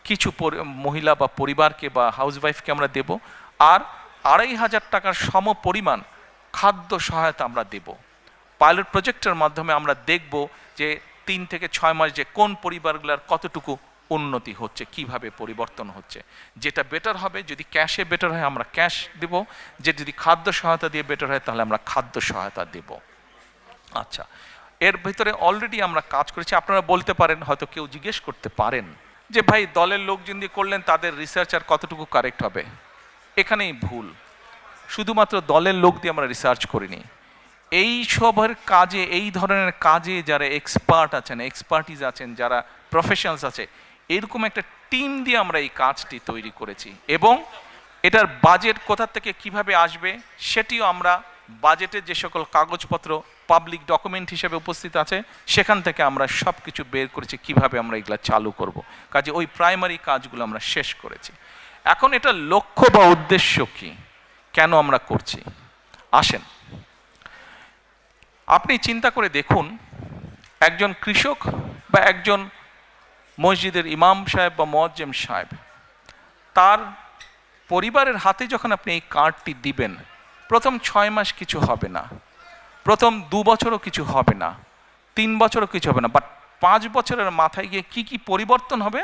কিছু মহিলা বা পরিবারকে বা হাউসওয়াইফকে আমরা দেব, আর 2,500 টাকার সম পরিমাণ খাদ্য সহায়তা আমরা দেব। পাইলট প্রজেক্টের মাধ্যমে আমরা দেখব যে 3 থেকে 6 মাস যে কোন পরিবারগুলোর কতটুকু উন্নতি হচ্ছে, কিভাবে পরিবর্তন হচ্ছে। যেটা বেটার হবে, যদি ক্যাশে বেটার হয় আমরা ক্যাশ দেব, যে যদি খাদ্য সহায়তা দিয়ে বেটার হয় তাহলে আমরা খাদ্য সহায়তা দেব। আচ্ছা, এর ভিতরে অলরেডি আমরা কাজ করেছি। আপনারা বলতে পারেন, হয়তো কেউ জিজ্ঞেস করতে পারেন যে ভাই, দলের লোকজন দিয়ে করলেন, তাদের রিসার্চ আর কতটুকু কারেক্ট হবে? এখানেই ভুল। শুধুমাত্র দলের লোক দিয়ে আমরা রিসার্চ করিনি। এই সবের কাজে, এই ধরনের কাজে যারা এক্সপার্ট আছেন, এক্সপার্টিজ আছেন, যারা প্রফেশনালস আছে, এরকম একটা টিম দিয়ে আমরা এই কাজটি তৈরি করেছি। এবং এটার বাজেট কোথা থেকে কিভাবে আসবে সেটিও আমরা, বাজেটের যে সকল কাগজপত্র পাবলিক ডকুমেন্ট হিসেবে উপস্থিত আছে, সেখান থেকে আমরা সব কিছু বের করেছি কিভাবে আমরা এগুলা চালু করব। কাজে ওই প্রাইমারি কাজগুলো আমরা শেষ করেছি। এখন এটা লক্ষ্য বা উদ্দেশ্য কি, কেন আমরা করছি, আসেন আপনি চিন্তা করে দেখুন। একজন কৃষক বা একজন মসজিদের ইমাম সাহেব বা মুয়াজ্জিম সাহেব, তার পরিবারের হাতে যখন আপনি এই কার্ডটি দিবেন, প্রথম 6 মাস কিছু হবে না, প্রথম 2 বছরও কিছু হবে না, 3 বছরও কিছু হবে না, বাট 5 বছরের মাথায় গিয়ে কি কি পরিবর্তন হবে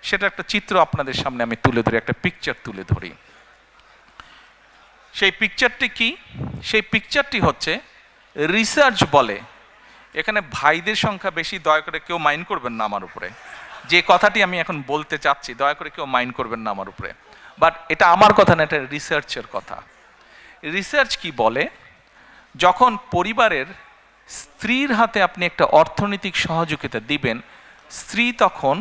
সেটা একটা চিত্র আপনাদের সামনে আমি তুলে ধরি, একটা পিকচার তুলে ধরি। সেই পিকচারটি কি? সেই পিকচারটি হচ্ছে, রিসার্চ বলে, এখানে ভাইদের সংখ্যা বেশি, দয়া করে কেউ মাইন্ড করবেন না আমার উপরে, যে কথাটি আমি এখন বলতে চাচ্ছি, দয়া করে কেউ মাইন্ড করবেন না আমার উপরে। বাট এটা আমার কথা না, এটা রিসার্চের কথা। রিসার্চ কি বলে, যখন পরিবারের স্ত্রীর হাতে আপনি একটা অর্থনৈতিক সহযোগিতা দিবেন, স্ত্রী তখন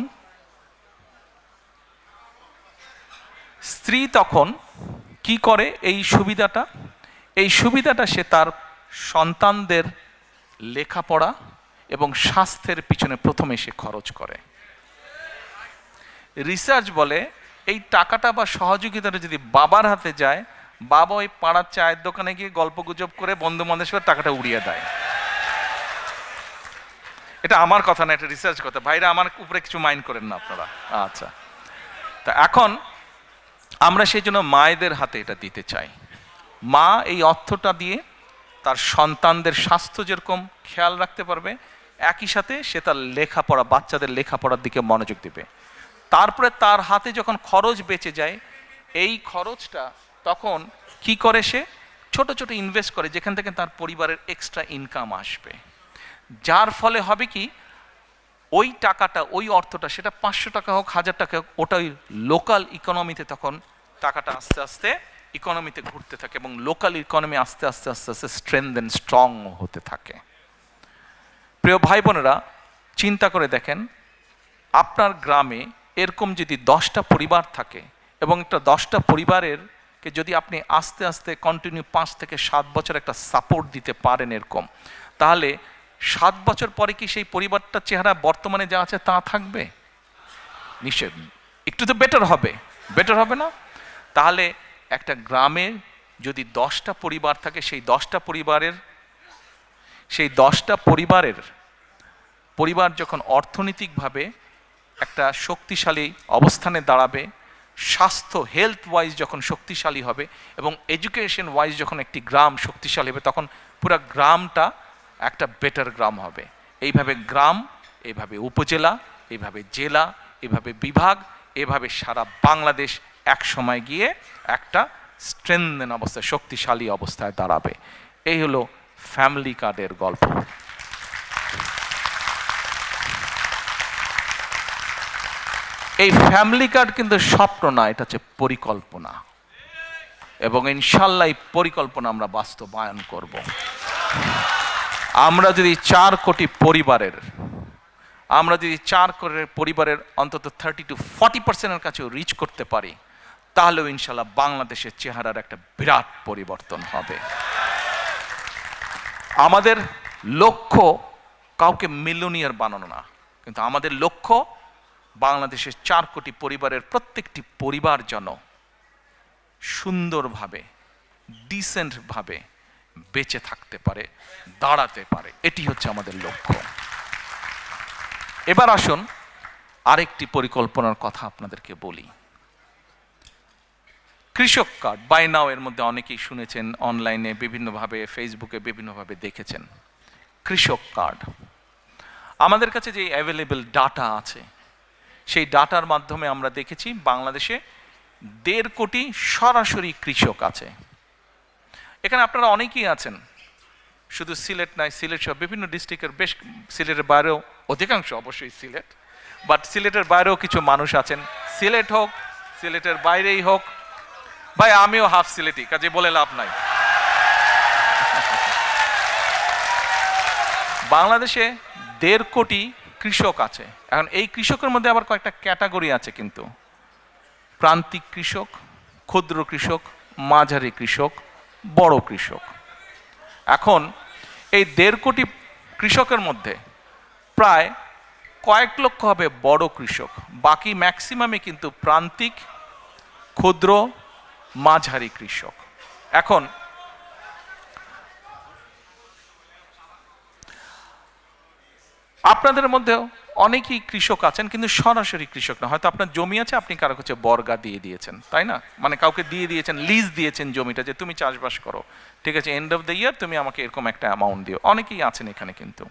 স্ত্রী তখন কি করে এই সুবিধাটা সে তার সন্তানদের লেখাপড়া এবং স্বাস্থ্যের পিছনে প্রথমে সে খরচ করে। রিসার্চ বলে এই টাকাটা বা সহযোগিতাটা যদি বাবার হাতে যায়, বাবা ওই পাড়ার চায়ের দোকানে গিয়ে গল্পগুজব করে বন্ধু বান্ধবের টাকাটা উড়িয়ে দেয়। এটা আমার কথা না, এটা রিসার্চ কথা। ভাইরা আমার উপরে কিছু মাইন্ড করেন না আপনারা। আচ্ছা, তা এখন আমরা সেই জন্য মায়েদের হাতে এটা দিতে চাই। মা এই অর্থটা দিয়ে তার সন্তানদের স্বাস্থ্য যেরকম খেয়াল রাখতে পারবে, একই সাথে সে তার লেখাপড়া, বাচ্চাদের লেখাপড়ার দিকে মনোযোগ দেবে। তারপরে তার হাতে যখন খরচ বেঁচে যায়, এই খরচটা তখন কি করে, সে ছোট ছোট ইনভেস্ট করে যেখান থেকে তার পরিবারের এক্সট্রা ইনকাম আসবে। যার ফলে হবে কি, ওই টাকাটা, ওই অর্থটা, সেটা 500 টাকা হোক, 1000 টাকা হোক, ওটা ওই লোকাল ইকোনমিতে তখন টাকাটা আস্তে আস্তে ইকোনমিতে ঘুরতে থাকে এবং লোকাল ইকোনমি আস্তে আস্তে আস্তে আস্তে স্ট্রেংথেন, স্ট্রং হতে থাকে। প্রিয় ভাই বোনেরা, চিন্তা করে দেখেন, আপনার গ্রামে এরকম যদি 10টা পরিবার থাকে এবং একটা 10টা পরিবারের কে যদি আপনি আস্তে আস্তে কন্টিনিউ 5 থেকে 7 বছর একটা সাপোর্ট দিতে পারেন এরকম, তাহলে 7 বছর পরে কি সেই পরিবারটার চেহারা বর্তমানে যা আছে তা থাকবে? নিশ্চয় একটু তো বেটার হবে না? তাহলে একটা গ্রামে যদি 10টা পরিবার থাকে, সেই 10টা পরিবার যখন অর্থনৈতিকভাবে একটা শক্তিশালী অবস্থানে দাঁড়াবে, স্বাস্থ্য হেলথ ওয়াইজ যখন শক্তিশালী হবে এবং এডুকেশন ওয়াইজ যখন একটি গ্রাম শক্তিশালী হবে, তখন পুরো গ্রামটা একটা বেটার গ্রাম হবে। এইভাবে গ্রাম, এইভাবে উপজেলা, এইভাবে জেলা, এইভাবে বিভাগ, এভাবে সারা বাংলাদেশ এক সময় গিয়ে একটা স্ট্রেংথেন অবস্থায়, শক্তিশালী অবস্থায় দাঁড়াবে। এই হলো ফ্যামিলি কার্ডের গল্প। এই ফ্যামিলি কার্ড কিন্তু স্বপ্ন না, এটা হচ্ছে পরিকল্পনা, এবং ইনশাল্লাহ এই পরিকল্পনা আমরা বাস্তবায়ন করব। আমরা যদি 4 কোটি পরিবারের অন্তত 30 to 40% কাছেও রিচ করতে পারি, তাহলেও ইনশাল্লাহ বাংলাদেশের চেহারার একটা বিরাট পরিবর্তন হবে। আমাদের লক্ষ্য কাউকে মিলিয়নিয়ার বানানো না, কিন্তু আমাদের লক্ষ্য বাংলাদেশের 4 কোটি পরিবারের প্রত্যেকটি পরিবার যেন সুন্দরভাবে, ডিসেন্টভাবে বেঁচে থাকতে পারে, দাঁড়াতে পারে। এটি হচ্ছে আমাদের লক্ষ্য। এবার আসুন আরেকটি পরিকল্পনার কথা আপনাদেরকে বলি। কৃষক কার্ড, বাই নাও এর মধ্যে অনেকেই শুনেছেন, অনলাইনে বিভিন্নভাবে, ফেসবুকে বিভিন্নভাবে দেখেছেন। কৃষক কার্ড, আমাদের কাছে যে অ্যাভেলেবল ডাটা আছে, সেই ডাটার মাধ্যমে আমরা দেখেছি বাংলাদেশে 1.5 কোটি সরাসরি কৃষক আছে। এখানে আপনারা অনেকেই আছেন, শুধু সিলেট নয়, সিলেট সহ বিভিন্ন ডিস্ট্রিক্টের, বেশ সিলেটের বাইরেও অধিকাংশ অবশ্যই সিলেট, বাট সিলেটের বাইরেও কিছু মানুষ আছেন। সিলেট হোক, সিলেটের বাইরেই হোক, ভাই আমিও হাফ সিলেটি, কাজে বলে লাভ নাই। বাংলাদেশে 1.5 কোটি কৃষক আছে। এখন এই কৃষকের মধ্যে আবার কয়েকটা ক্যাটাগরি আছে কিন্তু, প্রান্তিক কৃষক, ক্ষুদ্র কৃষক, মাঝারি কৃষক, বড় কৃষক। এখন এই 1.5 কোটি কৃষকের মধ্যে প্রায় কয়েক লক্ষ হবে বড় কৃষক, বাকি ম্যাক্সিমামে কিন্তু প্রান্তিক, ক্ষুদ্র, মাঝারি কৃষক। এখন আপনাদের মধ্যেও অনেকেই কৃষক আছেন, কিন্তু সরাসরি কৃষক না। হয়তো আপনার জমি আছে, আপনি কারো কাছে বর্গা দিয়ে দিয়েছেন, তাই না? মানে কাউকে দিয়ে দিয়েছেন, লিজ দিয়েছেন জমিটা, যে তুমি চাষবাস করো, ঠিক আছে, এন্ড অফ দ্য ইয়ার তুমি আমাকে এরকম একটা অ্যামাউন্ট দিও। অনেকেই আছেন এখানে। কিন্তু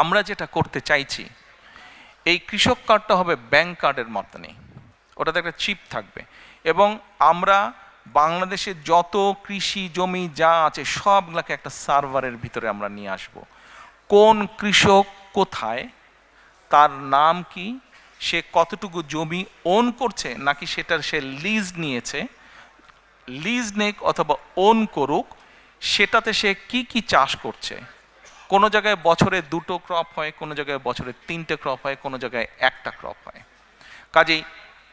আমরা যেটা করতে চাইছি, এই কৃষক কার্ডটা হবে ব্যাংক কার্ডের মতনই, ওটাতে একটা চিপ থাকবে, এবং আমরা বাংলাদেশের যত কৃষি জমি যা আছে সবগুলোকে একটা সার্ভারের ভিতরে আমরা নিয়ে আসব। কোন কৃষক কোথায়, তার নাম কি, সে কতটুকু জমি ওন করছে, নাকি সেটার সে লিজ নিয়েছে, লিজ নেক অথবা ওন করুক, সেটাতে সে কি কি চাষ করছে। কোনো জায়গায় বছরে 2টো ক্রপ হয়, কোনো জায়গায় বছরে 3টে ক্রপ হয়, কোনো জায়গায় 1টা ক্রপ হয়। কাজেই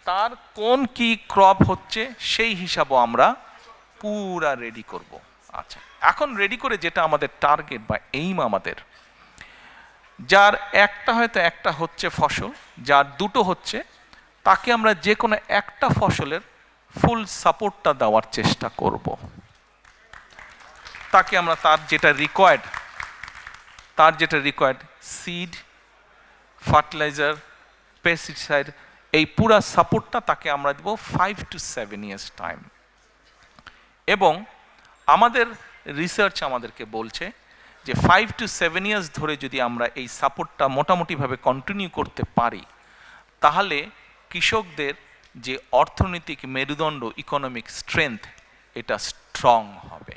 তার কোন কি ক্রপ হচ্ছে সেই হিসাবও আমরা পুরা রেডি করব। আচ্ছা, এখন রেডি করে যেটা আমাদের টার্গেট বা এইম, আমাদের যার একটা হয়তো একটা হচ্ছে ফসল, যার দুটো হচ্ছে, তাকে আমরা যে কোনো একটা ফসলের ফুল সাপোর্টটা দেওয়ার চেষ্টা করব। তাকে আমরা তার যেটা রিকোয়ার্ড সিড, ফার্টিলাইজার, পেস্টিসাইড, এই পুরা সাপোর্টটা তাকে আমরা দেব 5 to 7 years টাইম। এবং আমাদের রিসার্চ আমাদেরকে বলছে যে 5 to 7 years ধরে যদি আমরা এই সাপোর্টটা মোটামুটিভাবে কন্টিনিউ করতে পারি, তাহলে কৃষকদের যে অর্থনৈতিক মেরুদণ্ড, ইকোনমিক স্ট্রেংথ, এটা স্ট্রং হবে।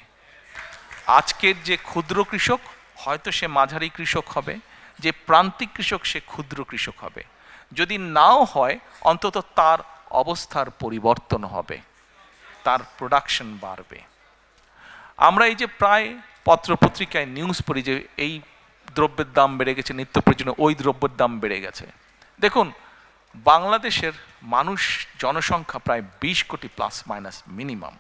আজকের যে ক্ষুদ্র কৃষক হয়তো সে মাঝারি কৃষক হবে, যে প্রান্তিক কৃষক সে ক্ষুদ্র কৃষক হবে। যদি নাও হয়, অন্তত তার অবস্থার পরিবর্তন হবে, তার প্রোডাকশন বাড়বে। আমরা এই যে প্রায় পত্রপত্রিকায় নিউজ পড়ি যে এই দ্রব্যের দাম বেড়ে গেছে, নিত্য প্রয়োজনীয় ওই দ্রব্যের দাম বেড়ে গেছে। দেখুন, বাংলাদেশের জনসংখ্যা প্রায় 20 কোটি প্লাস মাইনাস মিনিমাম।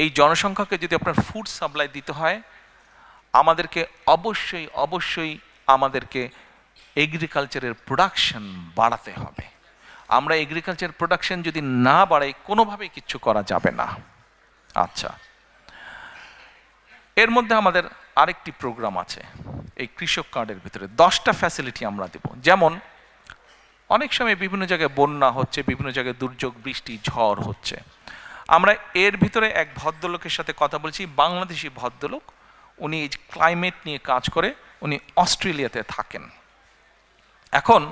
এই জনসংখ্যাকে যদি আপনার ফুড সাপ্লাই দিতে হয়, আমাদেরকে অবশ্যই আমাদেরকে এগ্রিকালচারের প্রোডাকশন বাড়াতে হবে। আমরা এগ্রিকালচার প্রোডাকশন যদি না বাড়াই, কোনোভাবেই কিচ্ছু করা যাবে না। আচ্ছা, এর মধ্যে আমাদের আরেকটি প্রোগ্রাম আছে এই কৃষক কার্ডের ভিতরে। 10টা ফ্যাসিলিটি আমরা দেব। যেমন অনেক সময় বিভিন্ন জায়গায় বন্যা হচ্ছে, বিভিন্ন জায়গায় দুর্যোগ, বৃষ্টি, ঝড় হচ্ছে। আমরা এর ভিতরে এক ভদ্রলোকের সাথে কথা বলছি, বাংলাদেশি ভদ্রলোক। উনি এই ক্লাইমেট নিয়ে কাজ করে, উনি অস্ট্রেলিয়াতে থাকেন। এখন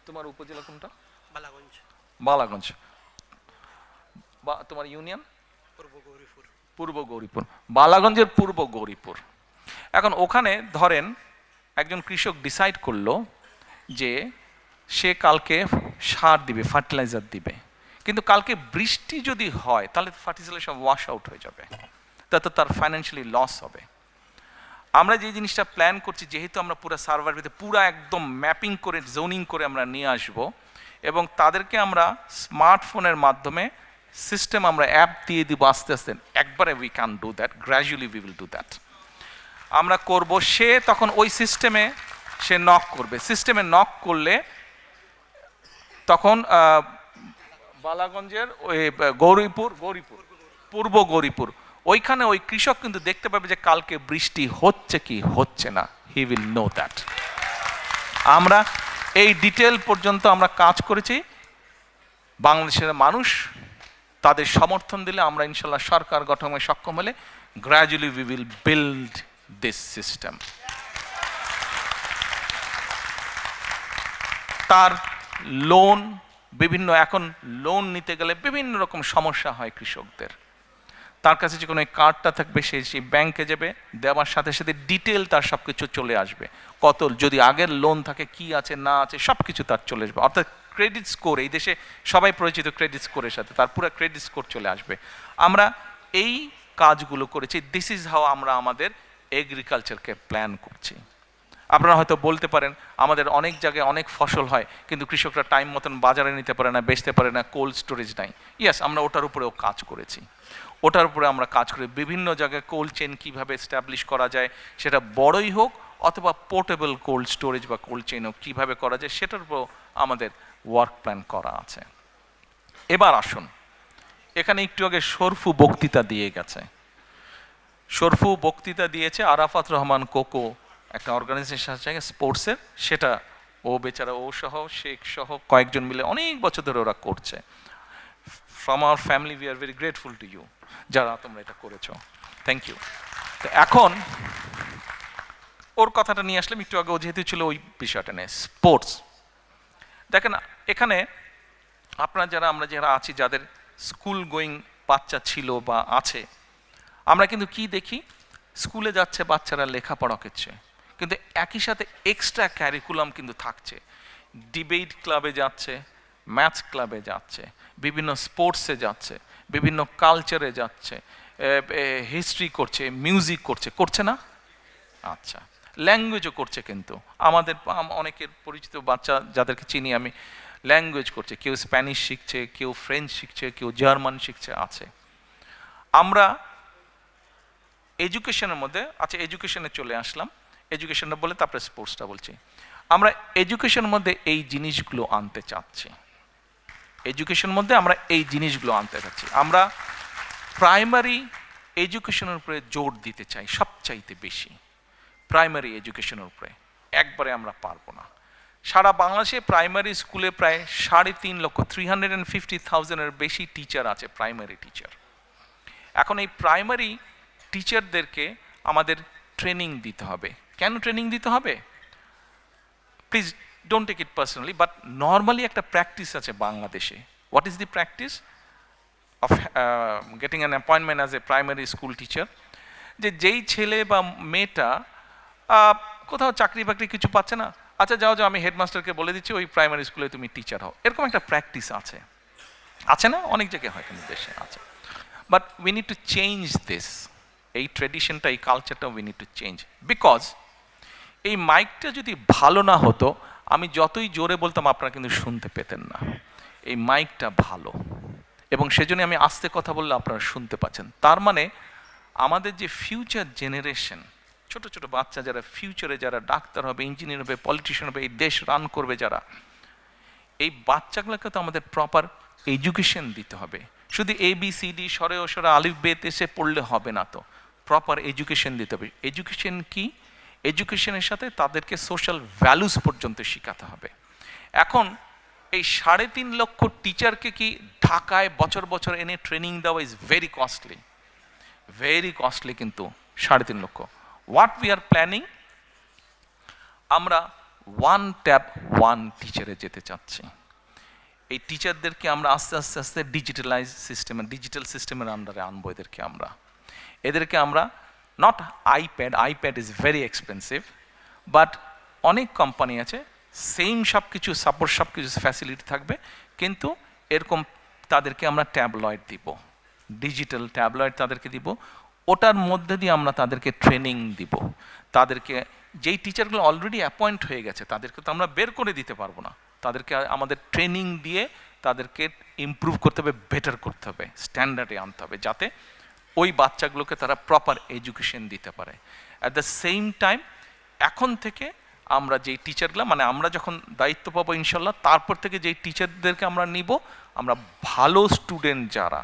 তোমার উপজেলা কোনটা? বালাগঞ্জ। তোমার ইউনিয়ন? পূর্ব গৌরীপুর। বালাগঞ্জের পূর্ব গৌরীপুর। এখন ওখানে ধরেন একজন কৃষক ডিসাইড করলো যে সে কালকে সার দিবে, ফার্টিলাইজার দিবে, কিন্তু কালকে বৃষ্টি যদি হয় তাহলে ফার্টিলাইজার সব ওয়াশ আউট হয়ে যাবে, তাতে তার ফাইন্যান্সিয়ালি লস হবে। আমরা যে জিনিসটা প্ল্যান করছি, যেহেতু আমরা পুরো সার্ভার ভিতরে পুরো একদম ম্যাপিং করে, জোনিং করে আমরা নিয়ে আসব, এবং তাদেরকে আমরা স্মার্টফোনের মাধ্যমে সিস্টেম, আমরা অ্যাপ দিয়ে দিব আস্তে আস্তে। একবারে we can do that, gradually we will do that. আমরা করব, সে তখন ওই সিস্টেমে সে নক করবে। সিস্টেমে নক করলে তখন বালাগঞ্জের ওই গৌরীপুর পূর্ব গৌরীপুর, ওইখানে ওই কৃষক কিন্তু দেখতে পাবে যে কালকে বৃষ্টি হচ্ছে কি হচ্ছে না। He will know that. আমরা এই ডিটেল পর্যন্ত আমরা কাজ করেছি। বাংলাদেশের মানুষ তাদের সমর্থন দিলে, আমরা ইনশাল্লাহ সরকার গঠনে সক্ষম হলে, gradually we will build this system. তার লোন, বিভিন্ন এখন লোন নিতে গেলে বিভিন্ন রকম সমস্যা হয় কৃষকদের। তার কাছে যে কোনো কার্ডটা থাকবে, সেই ব্যাংকে যাবে, দেওয়ার সাথে সাথে ডিটেল তার সব কিছু চলে আসবে। কত যদি আগের লোন থাকে, কি আছে না আছে, সব কিছু তার চলে আসবে। অর্থাৎ ক্রেডিট স্কোর, এই দেশে সবাই পরিচিত ক্রেডিট স্কোরের সাথে, তার পুরো ক্রেডিট স্কোর চলে আসবে। আমরা এই কাজগুলো করেছি। দিস ইজ হাউ আমরা আমাদের এগ্রিকালচারকে প্ল্যান করছি। আপনারা হয়তো বলতে পারেন, আমাদের অনেক জায়গায় অনেক ফসল হয়, কিন্তু কৃষকরা টাইম মতন বাজারে নিতে পারে না, বেচতে পারে না, কোল্ড স্টোরেজ নাই। ইয়েস, আমরা ওটার উপরেও কাজ করেছি। ওটার উপরে আমরা কাজ করি, বিভিন্ন জায়গায় কোল্ড চেন কীভাবে এস্টাবলিশ করা যায়, সেটা বড়ই হোক অথবা পোর্টেবল কোল্ড স্টোরেজ বা কোল্ড চেন হোক, কীভাবে করা যায় সেটার উপর আমাদের ওয়ার্ক প্ল্যান করা আছে। এবার আসুন, এখানে একটু আগে শরফু বক্তৃতা দিয়ে গেছে। শরফু বক্তৃতা দিয়েছে আরাফাত রহমান কোকো, একটা অর্গানাইজেশন আছে স্পোর্টসের, সেটা ও বেচারা, ও সহ শেখ সহ কয়েকজন মিলে অনেক বছর ধরে ওরা করছে। From our family we are very grateful to you, যারা তোমরা এটা করেছো, থ্যাংক ইউ। তো এখন ওর কথাটা নিয়ে আসলাম একটু আগে, ও যেহেতু ছিল ওই বিষয়টা নিয়ে, স্পোর্টস। দেখেন এখানে আপনারা আমরা যারা আছি, যাদের স্কুল গোয়িং বাচ্চা ছিল বা আছে, আমরা কিন্তু কি দেখি, স্কুলে যাচ্ছে বাচ্চারা লেখাপড়া করছে, কিন্তু একই সাথে এক্সট্রা ক্যারিকুলাম কিন্তু থাকছে। ডিবেট ক্লাবে যাচ্ছে, ম্যাথস ক্লাবে যাচ্ছে, বিভিন্ন স্পোর্টসে যাচ্ছে, বিভিন্ন কালচারে যাচ্ছে, হিস্ট্রি করছে, মিউজিক করছে, করছে না? আচ্ছা, ল্যাঙ্গুয়েজও করছে, কিন্তু আমাদের অনেকের পরিচিত বাচ্চা যাদেরকে চিনি আমি, ল্যাঙ্গুয়েজ করছে, কেউ স্প্যানিশ শিখছে, কেউ ফ্রেঞ্চ শিখছে, কেউ জার্মান শিখছে আছে। আমরা এডুকেশনের মধ্যে, আচ্ছা এডুকেশনে চলে আসলাম, এডুকেশনটা বলে তারপরে স্পোর্টসটা বলছি। আমরা এডুকেশনের মধ্যে এই জিনিসগুলো আনতে চাচ্ছি, এডুকেশনের মধ্যে আমরা এই জিনিসগুলো আনতে চাচ্ছি। আমরা প্রাইমারি এডুকেশনের উপরে জোর দিতে চাই সবচাইতে বেশি, প্রাইমারি এডুকেশনের উপরে। একবারে আমরা পারবো না। সারা বাংলাদেশে প্রাইমারি স্কুলে প্রায় 3.5 লক্ষ 350,000-এর বেশি টিচার আছে, প্রাইমারি টিচার। এখন এই প্রাইমারি টিচারদেরকে আমাদের ট্রেনিং দিতে হবে। কেন ট্রেনিং দিতে হবে? Please don't take it personally, but normally একটা প্র্যাকটিস আছে বাংলাদেশে। What is the practice of getting an appointment as a primary school teacher? যে যেই ছেলে বা মেয়েটা কোথাও চাকরি বাকরি কিছু পাচ্ছে না, আচ্ছা যাও যাও আমি হেডমাস্টারকে বলে দিচ্ছি ওই প্রাইমারি স্কুলে তুমি টিচার হও, এরকম একটা প্র্যাকটিস আছে, আছে না? অনেক জায়গায় হয়, কিন্তু দেশে আছে। But we need to change this, এই ট্রেডিশনটা, এই কালচারটা we need to change. Because এই মাইকটা যদি ভালো না হতো, আমি যতই জোরে বলতাম আপনারা কিন্তু শুনতে পেতেন না। এই মাইকটা ভালো, এবং সেজন্য আমি আস্তে কথা বললে আপনারা শুনতে পাচ্ছেন। তার মানে আমাদের যে ফিউচার জেনারেশন, ছোট ছোট বাচ্চা যারা ফিউচারে যারা ডাক্তার হবে, ইঞ্জিনিয়ার হবে, পলিটিশিয়ান হবে, এই দেশ রান করবে যারা, এই বাচ্চাগুলোকে তো আমাদের প্রপার এডুকেশন দিতে হবে। শুধু ABCD সরে ও সরে আলিফ বেতে এসে পড়লে হবে না, তো প্রপার এডুকেশন দিতে হবে। এডুকেশন কি? এডুকেশনের সাথে তাদেরকে সোশ্যাল ভ্যালুস পর্যন্ত শেখাতে হবে। এখন এই 3.5 লক্ষ টিচারকে কি ঢাকায় বছর বছর এনে ট্রেনিং দেওয়া is very costly, very costly. কিন্তু 3.5 লক্ষ, হোয়াট উই আর প্ল্যানিং, আমরা 1 ট্যাব 1 টিচারে যেতে চাচ্ছি। এই টিচারদেরকে আমরা আস্তে আস্তে আস্তে ডিজিটালাইজ সিস্টেমে, ডিজিটাল সিস্টেমের আন্ডারে আনবো এদেরকে। এদেরকে আমরা not iPad is very expensive, but অনেক কোম্পানি আছে সেম সব কিছু সাপোর্ট, সব কিছু ফ্যাসিলিটি থাকবে, কিন্তু এরকম তাদেরকে আমরা ট্যাবলয়েড দিব, ডিজিটাল ট্যাবলয়েড তাদেরকে দিব। ওটার মধ্যে দিয়ে আমরা তাদেরকে ট্রেনিং দিব। তাদেরকে যেই টিচারগুলো অলরেডি অ্যাপয়েন্ট হয়ে গেছে তাদেরকে তো আমরা বের করে দিতে পারবো না, তাদেরকে আমাদের ট্রেনিং দিয়ে তাদেরকে ইমপ্রুভ করতে হবে, বেটার করতে হবে, স্ট্যান্ডার্ডে আনতে হবে, যাতে ওই বাচ্চাগুলোকে তারা প্রপার এডুকেশন দিতে পারে। অ্যাট দ্য সেম টাইম এখন থেকে আমরা যেই টিচারগুলো, মানে আমরা যখন দায়িত্ব পাবো ইনশাল্লাহ, তারপর থেকে যেই টিচারদেরকে আমরা নিব, আমরা ভালো স্টুডেন্ট যারা,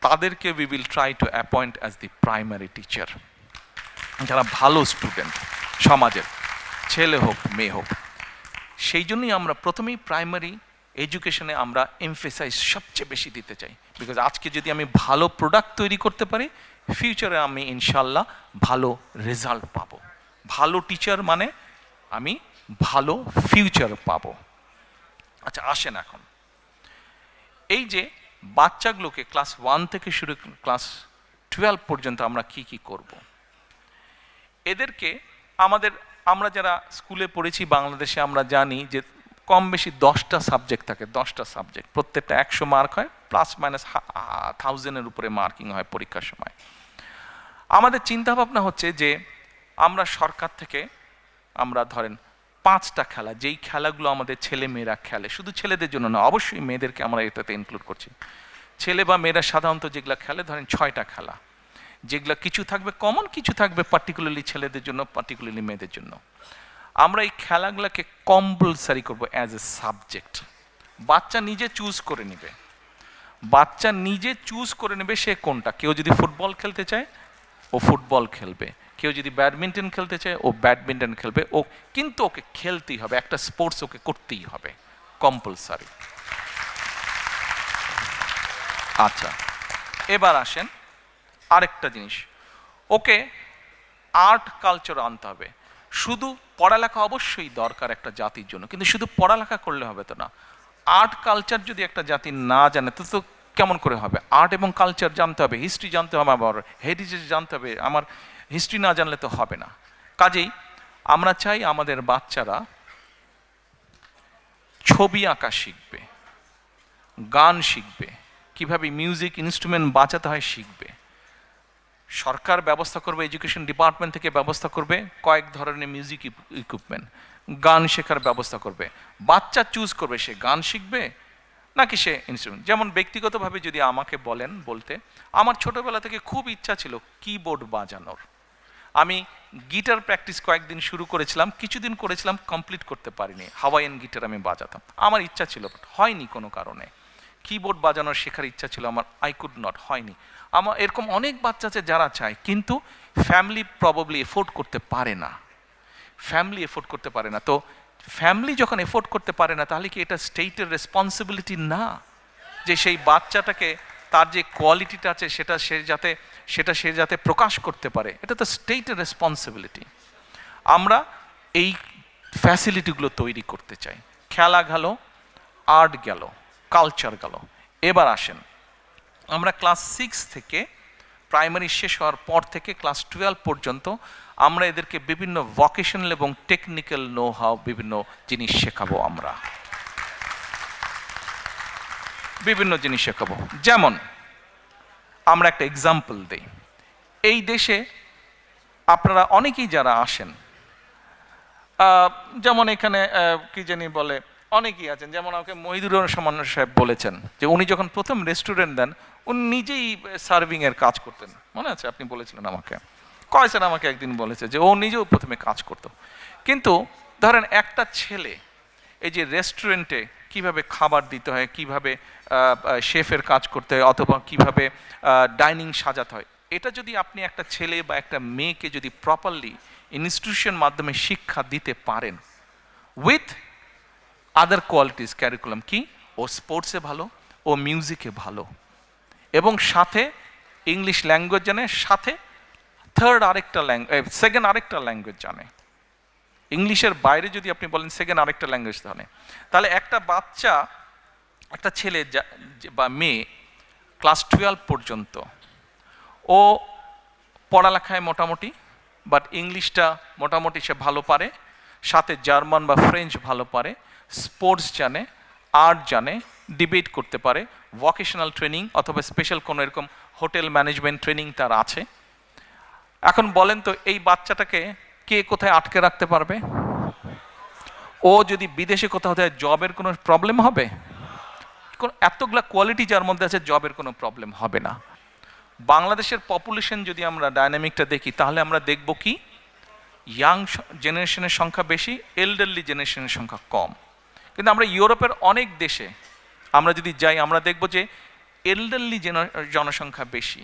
তাদেরকে we will try to appoint as the primary teacher. যারা ভালো স্টুডেন্ট সমাজের, ছেলে হোক মেয়ে হোক। সেই জন্যই আমরা প্রথমেই প্রাইমারি এডুকেশনে আমরা এমফেসাইজ সবচেয়ে বেশি দিতে চাই। বিকজ আজকে যদি আমি ভালো প্রোডাক্ট তৈরি করতে পারি, ফিউচারে আমি ইনশাল্লাহ ভালো রেজাল্ট পাবো। ভালো টিচার মানে আমি ভালো ফিউচার পাবো। আচ্ছা আসেন এখন এই যে বাচ্চাগুলোকে ক্লাস 1 থেকে শুরু ক্লাস 12 পর্যন্ত আমরা কি কি করব। এদেরকে আমরা যারা স্কুলে পড়েছি বাংলাদেশে, আমরা জানি যে কম বেশি 10টা সাবজেক্ট থাকে, 10টা সাবজেক্ট, প্রত্যেকটা 100 মার্ক হয়, প্লাস মাইনাস 1000-এর উপরে মার্কিং হয় পরীক্ষার সময়। আমাদের চিন্তা ভাবনা হচ্ছে যে আমরা সরকার থেকে আমরা ধরেন 5টা খেলা, যেই খেলাগুলো আমাদের ছেলে মেয়েরা খেলে, শুধু ছেলেদের জন্য না, অবশ্যই মেয়েদেরকে আমরা এটাতে ইনক্লুড করছি। ছেলে বা মেয়েরা সাধারণত যেগুলো খেলে, ধরেন 6টা খেলা, যেগুলো কিছু থাকবে কমন, কিছু থাকবে পার্টিকুলারলি ছেলেদের জন্য, পার্টিকুলারলি মেয়েদের জন্য। আমরা এই খেলাগুলোকে কম্পালসারি করব অ্যাজ এ সাবজেক্ট। বাচ্চা নিজে চুজ করে নেবে, বাচ্চা নিজে চুজ করে নেবে সে কোনটা। কেউ যদি ফুটবল খেলতে চায় ও ফুটবল খেলবে, কেউ যদি ব্যাডমিন্টন খেলতে চায় ও ব্যাডমিন্টন খেলবে, ও কিন্তু ওকে খেলতেই হবে, একটা স্পোর্টস ওকে করতেই হবে, কম্পালসারি। আচ্ছা এবার আসেন আরেকটা জিনিস, ওকে আর্ট কালচার আনতে হবে। শুধু পড়ালেখা অবশ্যই দরকার একটা জাতির জন্য, কিন্তু শুধু পড়ালেখা করলে হবে তো না। আর্ট কালচার যদি একটা জাতি না জানে তো তো কেমন করে হবে? আর্ট এবং কালচার জানতে হবে, হিস্ট্রি জানতে হবে, আবার হেরিটেজ জানতে হবে। আমার হিস্ট্রি না জানলে তো হবে না। কাজেই আমরা চাই আমাদের বাচ্চারা ছবি আঁকা শিখবে, গান শিখবে, কিভাবে মিউজিক ইনস্ট্রুমেন্ট বাজাতে হয় শিখবে, সরকার ব্যবস্থা করবে, এডুকেশন ডিপার্টমেন্ট থেকে ব্যবস্থা করবে কয়েক ধরনের মিউজিক ইকুইপমেন্ট, গান শেখার ব্যবস্থা করবে। বাচ্চা চুজ করবে সে গান শিখবে নাকি সে ইনস্ট্রুমেন্ট। যেমন ব্যক্তিগতভাবে যদি আমাকে বলতে আমার ছোটবেলা থেকে খুব ইচ্ছা ছিল কিবোর্ড বাজানোর। আমি গিটার প্র্যাকটিস কয়েকদিন শুরু করেছিলাম, কিছুদিন করেছিলাম, কমপ্লিট করতে পারিনি। হাওয়াইয়ান গিটার আমি বাজাতাম, আমার ইচ্ছা ছিল, হয়নি কোনো কারণে। কিবোর্ড বাজানোর শেখার ইচ্ছা ছিল আমার, আই কুড নট, হয়নি। আমার এরকম অনেক বাচ্চা আছে যারা চায়, কিন্তু ফ্যামিলি প্রবাবলি এফোর্ড করতে পারে না, ফ্যামিলি এফোর্ড করতে পারে না। তো ফ্যামিলি যখন এফোর্ড করতে পারে না, তাহলে কি এটা স্টেটের রেসপন্সিবিলিটি না যে সেই বাচ্চাটাকে তার যে কোয়ালিটিটা আছে সেটা সে যাতে প্রকাশ করতে পারে? এটা তো স্টেটের রেসপন্সিবিলিটি। আমরা এই ফ্যাসিলিটিগুলো তৈরি করতে চাই। খেলা গেল, আর্ট গেল, কালচার গেল। এবার আসেন, আমরা ক্লাস 6 থেকে প্রাইমারি শেষ হওয়ার পর থেকে ক্লাস 12 পর্যন্ত আমরা এদেরকে বিভিন্ন ভোকেশনাল এবং টেকনিক্যাল নো হাউ বিভিন্ন জিনিস শেখাবো। আমরা বিভিন্ন জিনিস শেখাবো। যেমন আমরা একটা এক্সাম্পল দিই। এই দেশে আপনারা অনেকেই যারা আসেন, যেমন এখানে কি জানি বলে, অনেকেই আছেন, যেমন আমাকে মহিদুর রহমান সাহেব বলেছেন যে উনি যখন প্রথম রেস্টুরেন্ট দেন উনি নিজেই সার্ভিংয়ের কাজ করতেন, মনে আছে? আপনি বলেছিলেন আমাকে, কয়েছেন আমাকে একদিন বলেছে যে ও নিজেও প্রথমে কাজ করতো। কিন্তু ধরেন একটা ছেলে এই যে রেস্টুরেন্টে কিভাবে খাবার দিতে হয়, কিভাবে শেফের কাজ করতে হয়, অথবা কিভাবে ডাইনিং সাজাতে হয়, এটা যদি আপনি একটা ছেলে বা একটা মেয়েকে যদি প্রপারলি ইনস্টিটিউশন মাধ্যমে শিক্ষা দিতে পারেন উইথ আদার কোয়ালিটিস ক্যারিকুলাম, কি ও স্পোর্টসে ভালো, ও মিউজিকে ভালো, এবং সাথে ইংলিশ ল্যাঙ্গুয়েজ জানে, সাথে সেকেন্ড আরেকটা ল্যাঙ্গুয়েজ জানে। ইংলিশের বাইরে যদি আপনি বলেন সেকেন্ড আরেকটা ল্যাঙ্গুয়েজ জানে, তাহলে একটা বাচ্চা, একটা ছেলে বা মেয়ে ক্লাস 12 পর্যন্ত ও পড়ালেখায় মোটামুটি, বাট ইংলিশটা মোটামুটি সে ভালো পারে, সাথে জার্মান বা ফ্রেঞ্চ ভালো পারে, স্পোর্টস জানে, আর্ট জানে, ডিবেট করতে পারে, ভোকেশনাল ট্রেনিং অথবা স্পেশাল কোনো এরকম হোটেল ম্যানেজমেন্ট ট্রেনিং তার আছে। এখন বলেন তো এই বাচ্চাটাকে কে কোথায় আটকে রাখতে পারবে? ও যদি বিদেশে কোথাও যায় জবের কোনো প্রবলেম হবে? এতগুলা কোয়ালিটি যার মধ্যে আছে, জবের কোনো প্রবলেম হবে না। বাংলাদেশের পপুলেশন যদি আমরা ডাইনামিকটা দেখি, তাহলে আমরা দেখব কি ইয়াং জেনারেশনের সংখ্যা বেশি, এল্ডারলি জেনারেশনের সংখ্যা কম। কিন্তু আমরা ইউরোপের অনেক দেশে আমরা যদি যাই, আমরা দেখব যে এল্ডারলি জনসংখ্যা বেশি,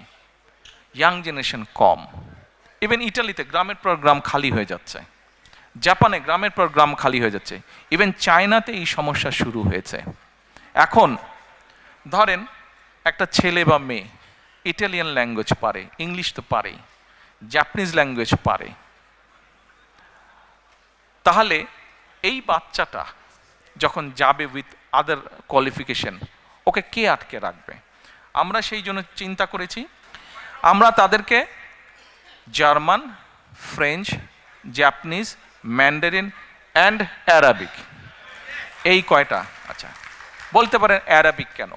ইয়াং জেনারেশন কম। ইভেন ইটালিতে গ্রামের পর গ্রাম খালি হয়ে যাচ্ছে, জাপানে গ্রামের পর গ্রাম খালি হয়ে যাচ্ছে, ইভেন চায়নাতে এই সমস্যা শুরু হয়েছে। এখন ধরেন একটা ছেলে বা মেয়ে ইটালিয়ান ল্যাঙ্গুয়েজ পারে, ইংলিশ তো পারেই, জাপানিজ ল্যাঙ্গুয়েজ পারে, তাহলে এই বাচ্চাটা যখন যাবে উইথ আদার কোয়ালিফিকেশন, ওকে কে আটকে রাখবে? আমরা সেই জন্য চিন্তা করেছি, আমরা তাদেরকে German, French, Japanese, Mandarin and Arabic, এই কয়টা। আচ্ছা, বলতে পারেন অ্যারাবিক কেন?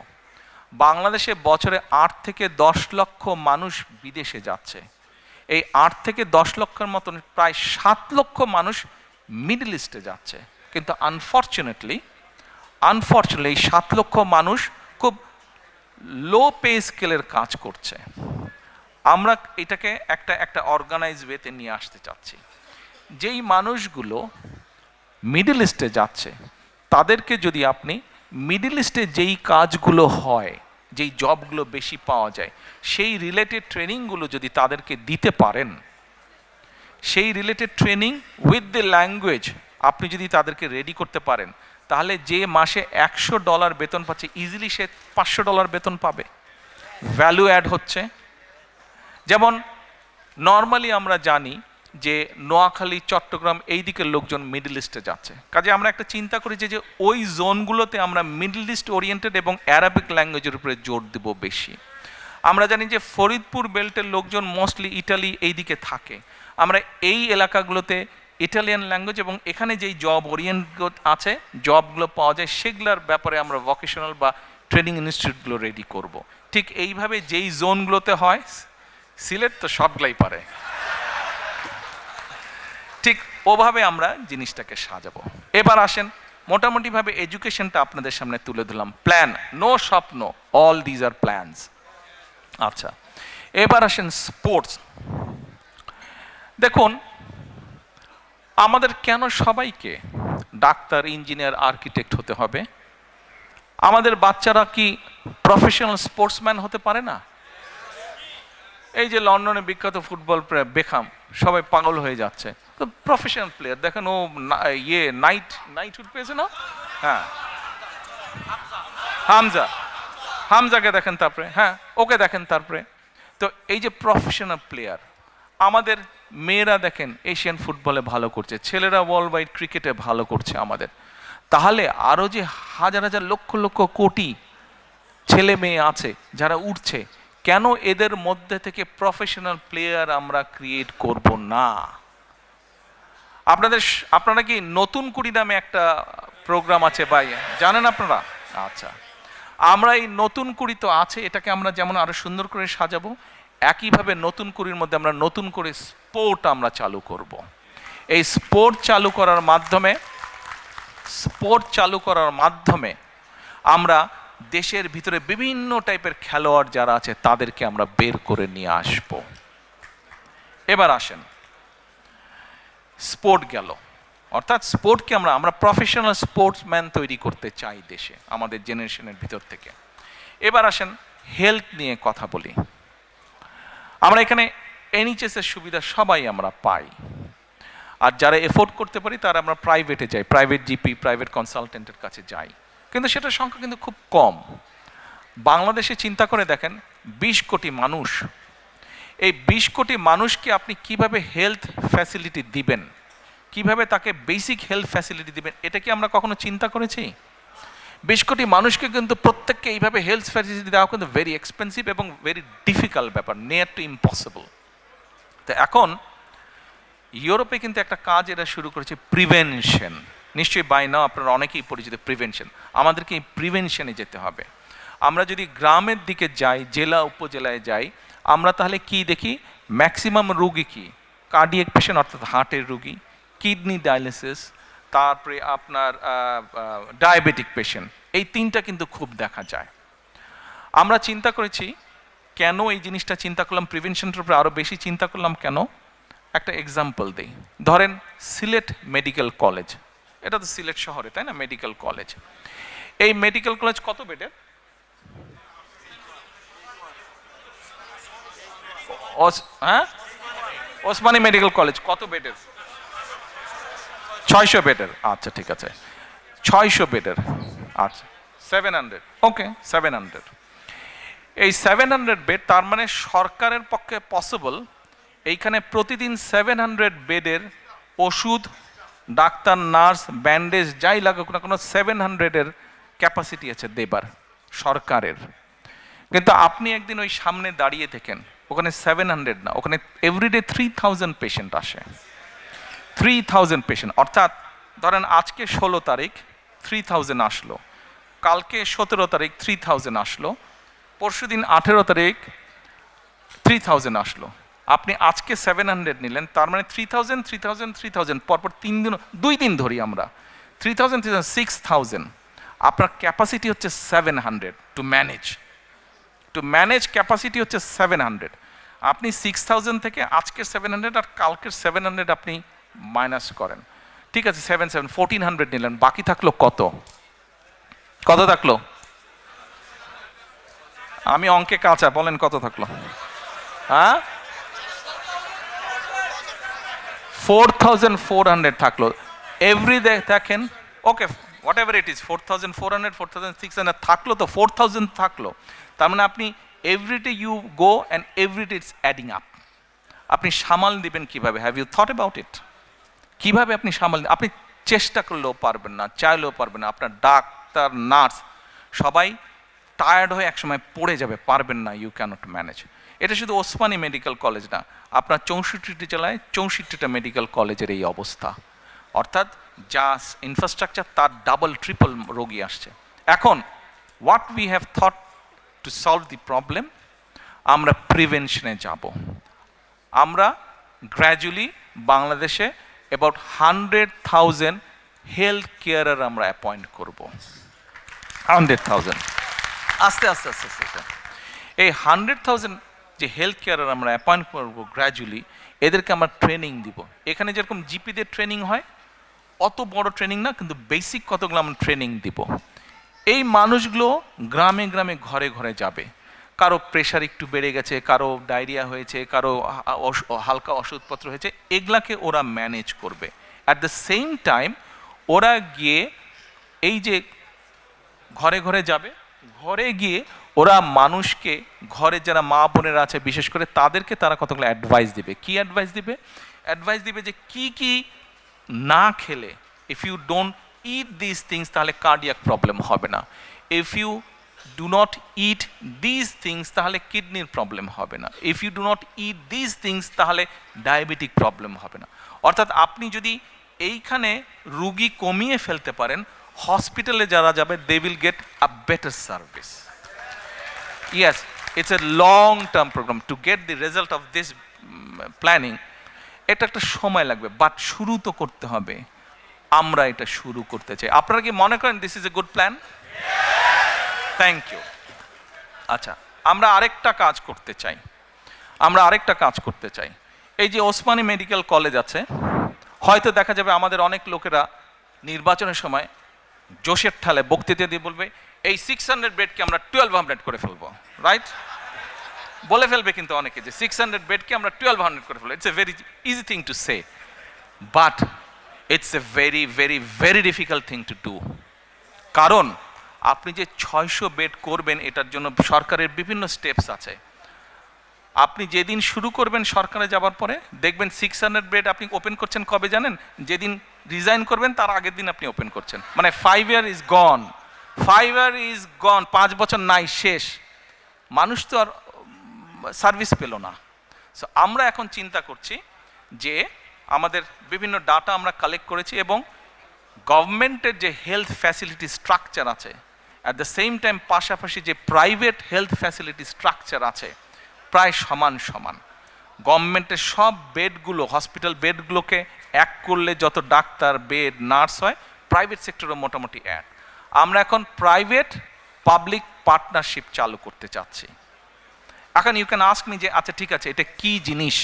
বাংলাদেশে বছরে 8 থেকে 10 লক্ষ মানুষ বিদেশে যাচ্ছে। এই 8 থেকে 10 লক্ষের মতন প্রায় 7 লক্ষ মানুষ মিডল ইস্টে যাচ্ছে। কিন্তু আনফর্চুনেটলি এই 7 লক্ষ মানুষ খুব লো পে স্কেলের কাজ করছে। আমরা এটাকে একটা অর্গানাইজ ওয়েতে নিয়ে আসতে চাচ্ছি। যেই মানুষগুলো মিডল ইস্টে যাচ্ছে তাদেরকে যদি আপনি মিডল ইস্টে যেই কাজগুলো হয়, যেই জবগুলো বেশি পাওয়া যায়, সেই রিলেটেড ট্রেনিংগুলো যদি তাদেরকে দিতে পারেন, সেই related training with the language আপনি যদি তাদেরকে রেডি করতে পারেন, তাহলে যে মাসে $100 বেতন পাচ্ছে, ইজিলি সে $500 বেতন পাবে। ভ্যালু অ্যাড হচ্ছে। যেমন নর্মালি আমরা জানি যে নোয়াখালী, চট্টগ্রাম এই দিকের লোকজন মিডল ইস্টে যাচ্ছে, কাজে আমরা একটা চিন্তা করি যে ওই জোনগুলোতে আমরা মিডল ইস্ট ওরিয়েন্টেড এবং অ্যারাবিক ল্যাঙ্গুয়েজের উপরে জোর দেব বেশি। আমরা জানি যে ফরিদপুর বেল্টের লোকজন মোস্টলি ইটালি এই দিকে থাকে, আমরা এই এলাকাগুলোতে ইটালিয়ান ল্যাঙ্গুয়েজ এবং এখানে যেই জব ওরিয়েন্টেড আছে, জবগুলো পাওয়া যায়, সেগুলোর ব্যাপারে আমরা ভোকেশনাল বা ট্রেনিং ইনস্টিটিউটগুলো রেডি করব। ঠিক এইভাবে যেই জোনগুলোতে হয় সিলেট তো সবগুলাই পারে। ঠিক ওভাবে আমরা জিনিসটাকে সাজাবো। এবার আসেন, মোটামুটিভাবে এডুকেশনটা আপনাদের সামনে তুলে দিলাম। প্ল্যান, নো স্বপ্ন, অল দিজ আর প্ল্যানস। আচ্ছা, এবার আসেন স্পোর্টস। দেখুন, আমাদের কেন সবাইকে ডাক্তার, ইঞ্জিনিয়ার, আর্কিটেক্ট হতে হবে? আমাদের বাচ্চারা কি প্রফেশনাল স্পোর্টসম্যান হতে পারে না? এই যে লন্ডনে বিখ্যাত ফুটবল প্লেয়ার বেখাম, সবাই পাগল হয়ে যাচ্ছে, তো প্রফেশনাল প্লেয়ার। দেখেন ও নাইটহুড পেয়েছে না? হ্যাঁ, হামজাকে দেখেন, তারপরে হ্যাঁ ওকে দেখেন, তারপরে তো এই যে প্রফেশনাল প্লেয়ার। আমাদের মেয়েরা দেখেন এশিয়ান ফুটবলে ভালো করছে, ছেলেরা ওয়ার্ল্ড ওয়াইড ক্রিকেটে ভালো করছে আমাদের। তাহলে আরো যে হাজার হাজার লক্ষ লক্ষ কোটি ছেলে মেয়ে আছে যারা উঠছে, কেন এদের মধ্যে থেকে প্রফেশনাল প্লেয়ার আমরা ক্রিয়েট করব না? আপনারা কি নতুন কুড়ি নামে একটা প্রোগ্রাম আছে ভাই, জানেন আপনারা? আচ্ছা, আমরা এই নতুন কুড়ি তো আছে, এটাকে আমরা যেমন আরো সুন্দর করে সাজাবো, একইভাবে নতুন কুড়ির মধ্যে আমরা নতুন করে স্পোর্ট আমরা চালু করব। এই স্পোর্ট চালু করার মাধ্যমে আমরা দেশের ভিতরে বিভিন্ন টাইপের খেলোয়াড় যারা আছে তাদেরকে আমরা বের করে নিয়ে আসব। এবার আসেন, স্পোর্ট গেল, অর্থাৎ স্পোর্টকে আমরা প্রফেশনাল স্পোর্টসম্যান তৈরি করতে চাই দেশে, আমাদের জেনারেশনের ভিতর থেকে। এবার আসেন, হেলথ নিয়ে কথা বলি। আমরা এখানে NHS এর সুবিধা সবাই আমরা পাই, আর যারা এফোর্ড করতে পারি তারা আমরা প্রাইভেটে যাই, প্রাইভেট জিপি, প্রাইভেট কনসালটেন্টের কাছে যাই, কিন্তু সেটার সংখ্যা কিন্তু খুব কম। বাংলাদেশে চিন্তা করে দেখেন, 20 কোটি মানুষ, এই 20 কোটি মানুষকে আপনি কিভাবে হেলথ ফ্যাসিলিটি দিবেন, কিভাবে তাকে বেসিক হেলথ ফ্যাসিলিটি দিবেন, এটা কি আমরা কখনো চিন্তা করেছি? 20 কোটি মানুষকে কিন্তু প্রত্যেককে এইভাবে হেলথ ফ্যাসিলিটি দেওয়া কিন্তু ভেরি এক্সপেন্সিভ এবং ভেরি ডিফিকাল্ট ব্যাপার, নিয়ার টু ইম্পসিবল। তো এখন ইউরোপে কিন্তু একটা কাজ এরা শুরু করেছে, প্রিভেনশন। নিশ্চয়ই বাই নাও আপনারা অনেকেই পরিচিত প্রিভেনশন। আমাদেরকে এই প্রিভেনশনে যেতে হবে। আমরা যদি গ্রামের দিকে যাই, জেলা উপজেলায় যাই, আমরা তাহলে কি দেখি? ম্যাক্সিমাম রোগী কি কার্ডিয়াক পেশেন্ট, অর্থাৎ হার্টের রোগী, কিডনি ডায়ালিসিস, তারপরে আপনার ডায়াবেটিক পেশেন্ট, এই তিনটা কিন্তু খুব দেখা যায়। আমরা চিন্তা করেছি, কেন এই জিনিসটা চিন্তা করলাম, প্রিভেনশনের উপরে আরও বেশি চিন্তা করলাম কেন? একটা এক্সাম্পল দিই। ধরেন সিলেট মেডিকেল কলেজ, এটা তো সিলেট শহরে, তাই না? মেডিকেল কলেজ, এই মেডিকেল কলেজ কত বেডের? হ্যাঁ, ওসমানী মেডিকেল কলেজ কত বেডের? 600 বেডের। আচ্ছা ঠিক আছে, 600 বেডের। আচ্ছা 700, ওকে 700। এই 700 বেড, তার মানে সরকারের পক্ষে পসিবল এইখানে প্রতিদিন 700 বেডের ওষুধ, ডাক্তার, নার্স, ব্যান্ডেজ যাই লাগুক না কোনো, 700-এর ক্যাপাসিটি আছে দেবার সরকারের। কিন্তু আপনি একদিন ওই সামনে দাঁড়িয়ে থাকেন, ওখানে 700 না, ওখানে এভরিডে 3000 পেশেন্ট আসে। 3000 পেশেন্ট, অর্থাৎ ধরেন আজকে 16 তারিখ 3000 আসলো, কালকে 17 তারিখ 3000 আসলো, পরশুদিন 18 তারিখ 3000 আসলো। আপনি আজকে 700 নিলেন, তার মানে 3000 3000 3000 পরপর 2 দিন ধরি আমরা 3000 6000। আপনার ক্যাপাসিটি হচ্ছে 700 টু ম্যানেজ ক্যাপাসিটি হচ্ছে 700। আপনি 6000 থেকে আজকের 700 আর কালকের 700 আপনি মাইনাস করেন, ঠিক আছে 1400 নিলেন, বাকি থাকলো কত থাকলো? আমি অঙ্কে কাঁচা, বলেন কত থাকলো? হ্যাঁ, 4400 থাকলো। এভরি ডে দেখেন, okay whatever it is, 4400 4600 থাকলো, তো 4000 থাকলো। তার মানে আপনি everyday you go and everyday it's adding up. আপনি সামাল দিবেন কিভাবে? Have you thought about it? কিভাবে আপনি সামাল? আপনি চেষ্টা করলেও পারবেন না, চাইলেও পারবেন না। আপনার ডাক্তার, নার্স সবাই টায়ার্ড হয়ে একসময় পড়ে যাবে, পারবেন না, ইউ ক্যানট ম্যানেজ। এটা শুধু ওসমানী মেডিকেল কলেজ না, আপনার 64টি জেলায় 64টা মেডিকেল কলেজের এই অবস্থা। অর্থাৎ যা ইনফ্রাস্ট্রাকচার তার ডাবল ট্রিপল রোগী আসছে। এখন what we have thought to solve the problem, আমরা প্রিভেনশনে যাব। আমরা গ্র্যাজুয়ালি বাংলাদেশে অ্যাবাউট 100,000 হেলথ কেয়ারার আমরা অ্যাপয়েন্ট করব। 100,000 আস্তে আস্তে আস্তে আস্তে এই 100,000 যে হেলথ কেয়ারার আমরা অ্যাপয়েন্ট করবো গ্র্যাজুয়ালি, এদেরকে আমরা ট্রেনিং দিব। এখানে যেরকম জিপিদের ট্রেনিং হয়, অত বড় ট্রেনিং না, কিন্তু বেসিক কতগুলো আমরা ট্রেনিং দিব। এই মানুষগুলো গ্রামে গ্রামে ঘরে ঘরে যাবে। কারো প্রেশার একটু বেড়ে গেছে, কারো ডায়রিয়া হয়েছে, কারো হালকা ওষুধপত্র হয়েছে, এগুলাকে ওরা ম্যানেজ করবে। অ্যাট দ্য সেম টাইম ওরা গিয়ে এই যে ঘরে ঘরে যাবে, ঘরে গিয়ে ওরা মানুষকে, ঘরে যারা মা বোনেরা আছে বিশেষ করে, তাদেরকে তারা কতগুলো অ্যাডভাইস দিবে। কি অ্যাডভাইস দিবে? অ্যাডভাইস দিবে যে কি কি না খেলে, if you don't eat this things তাহলে কার্ডিয়াক প্রবলেম হবে না, if you do not eat this things তাহলে কিডনির প্রবলেম হবে না, if you do not eat this things তাহলে ডায়াবেটিক প্রবলেম হবে না। অর্থাৎ আপনি যদি এইখানে রুগী কমিয়ে ফেলতে পারেন, হসপিটালে যারা যাবে they will get a better service. Yes, it's a long-term program. To get the result of this planning, এটা একটা সময় লাগবে, বাট শুরু তো করতে হবে। আমরা এটা শুরু করতে চাই। আপনারা কি মনে করেন this is a good plan? Thank you. আচ্ছা, আমরা আরেকটা কাজ করতে চাই। এই যে ওসমানী মেডিকেল কলেজ আছে, হয়তো দেখা যাবে আমাদের অনেক লোকেরা নির্বাচনের সময় জোশের ঠালে বক্তৃতা দিয়ে বলবে এই 600 বেডকে আমরা 1200 করে ফেলবো, রাইট? বলে ফেলবে কিন্তু অনেকে যে 600 বেডকে আমরা 1200 করে ফেলবো। It's a very easy thing to say, but it's a very very very difficult thing to do. কারণ আপনি যে 600 বেড করবেন, এটার জন্য সরকারের বিভিন্ন স্টেপস আছে। আপনি যেদিন শুরু করবেন সরকারে যাওয়ার পরে, দেখবেন 600 বেড আপনি ওপেন করছেন কবে জানেন? যেদিন রিজাইন করবেন তার আগের দিন আপনি ওপেন করছেন। মানে 5 year is gone, 5 year is গন, 5 বছর নাই, শেষ। মানুষ তো আর সার্ভিস পেল না। সো আমরা এখন চিন্তা করছি যে আমাদের বিভিন্ন ডাটা আমরা কালেক্ট করেছি, এবং গভর্নমেন্টের যে হেলথ ফ্যাসিলিটি স্ট্রাকচার আছে, অ্যাট দ্য সেম টাইম পাশাপাশি যে প্রাইভেট হেলথ ফ্যাসিলিটি স্ট্রাকচার আছে, প্রায় সমান সমান। গভর্নমেন্টের সব বেডগুলো, হসপিটাল বেডগুলোকে এক করলে যত ডাক্তার, বেড, নার্স হয়, প্রাইভেট সেক্টরও মোটামুটি এক। আমরা এখন প্রাইভেট পাবলিক পার্টনারশিপ চালু করতে চাচ্ছি। এখন ইউ ক্যান আস্ক মি যে আচ্ছা ঠিক আছে, এটা কি জিনিস?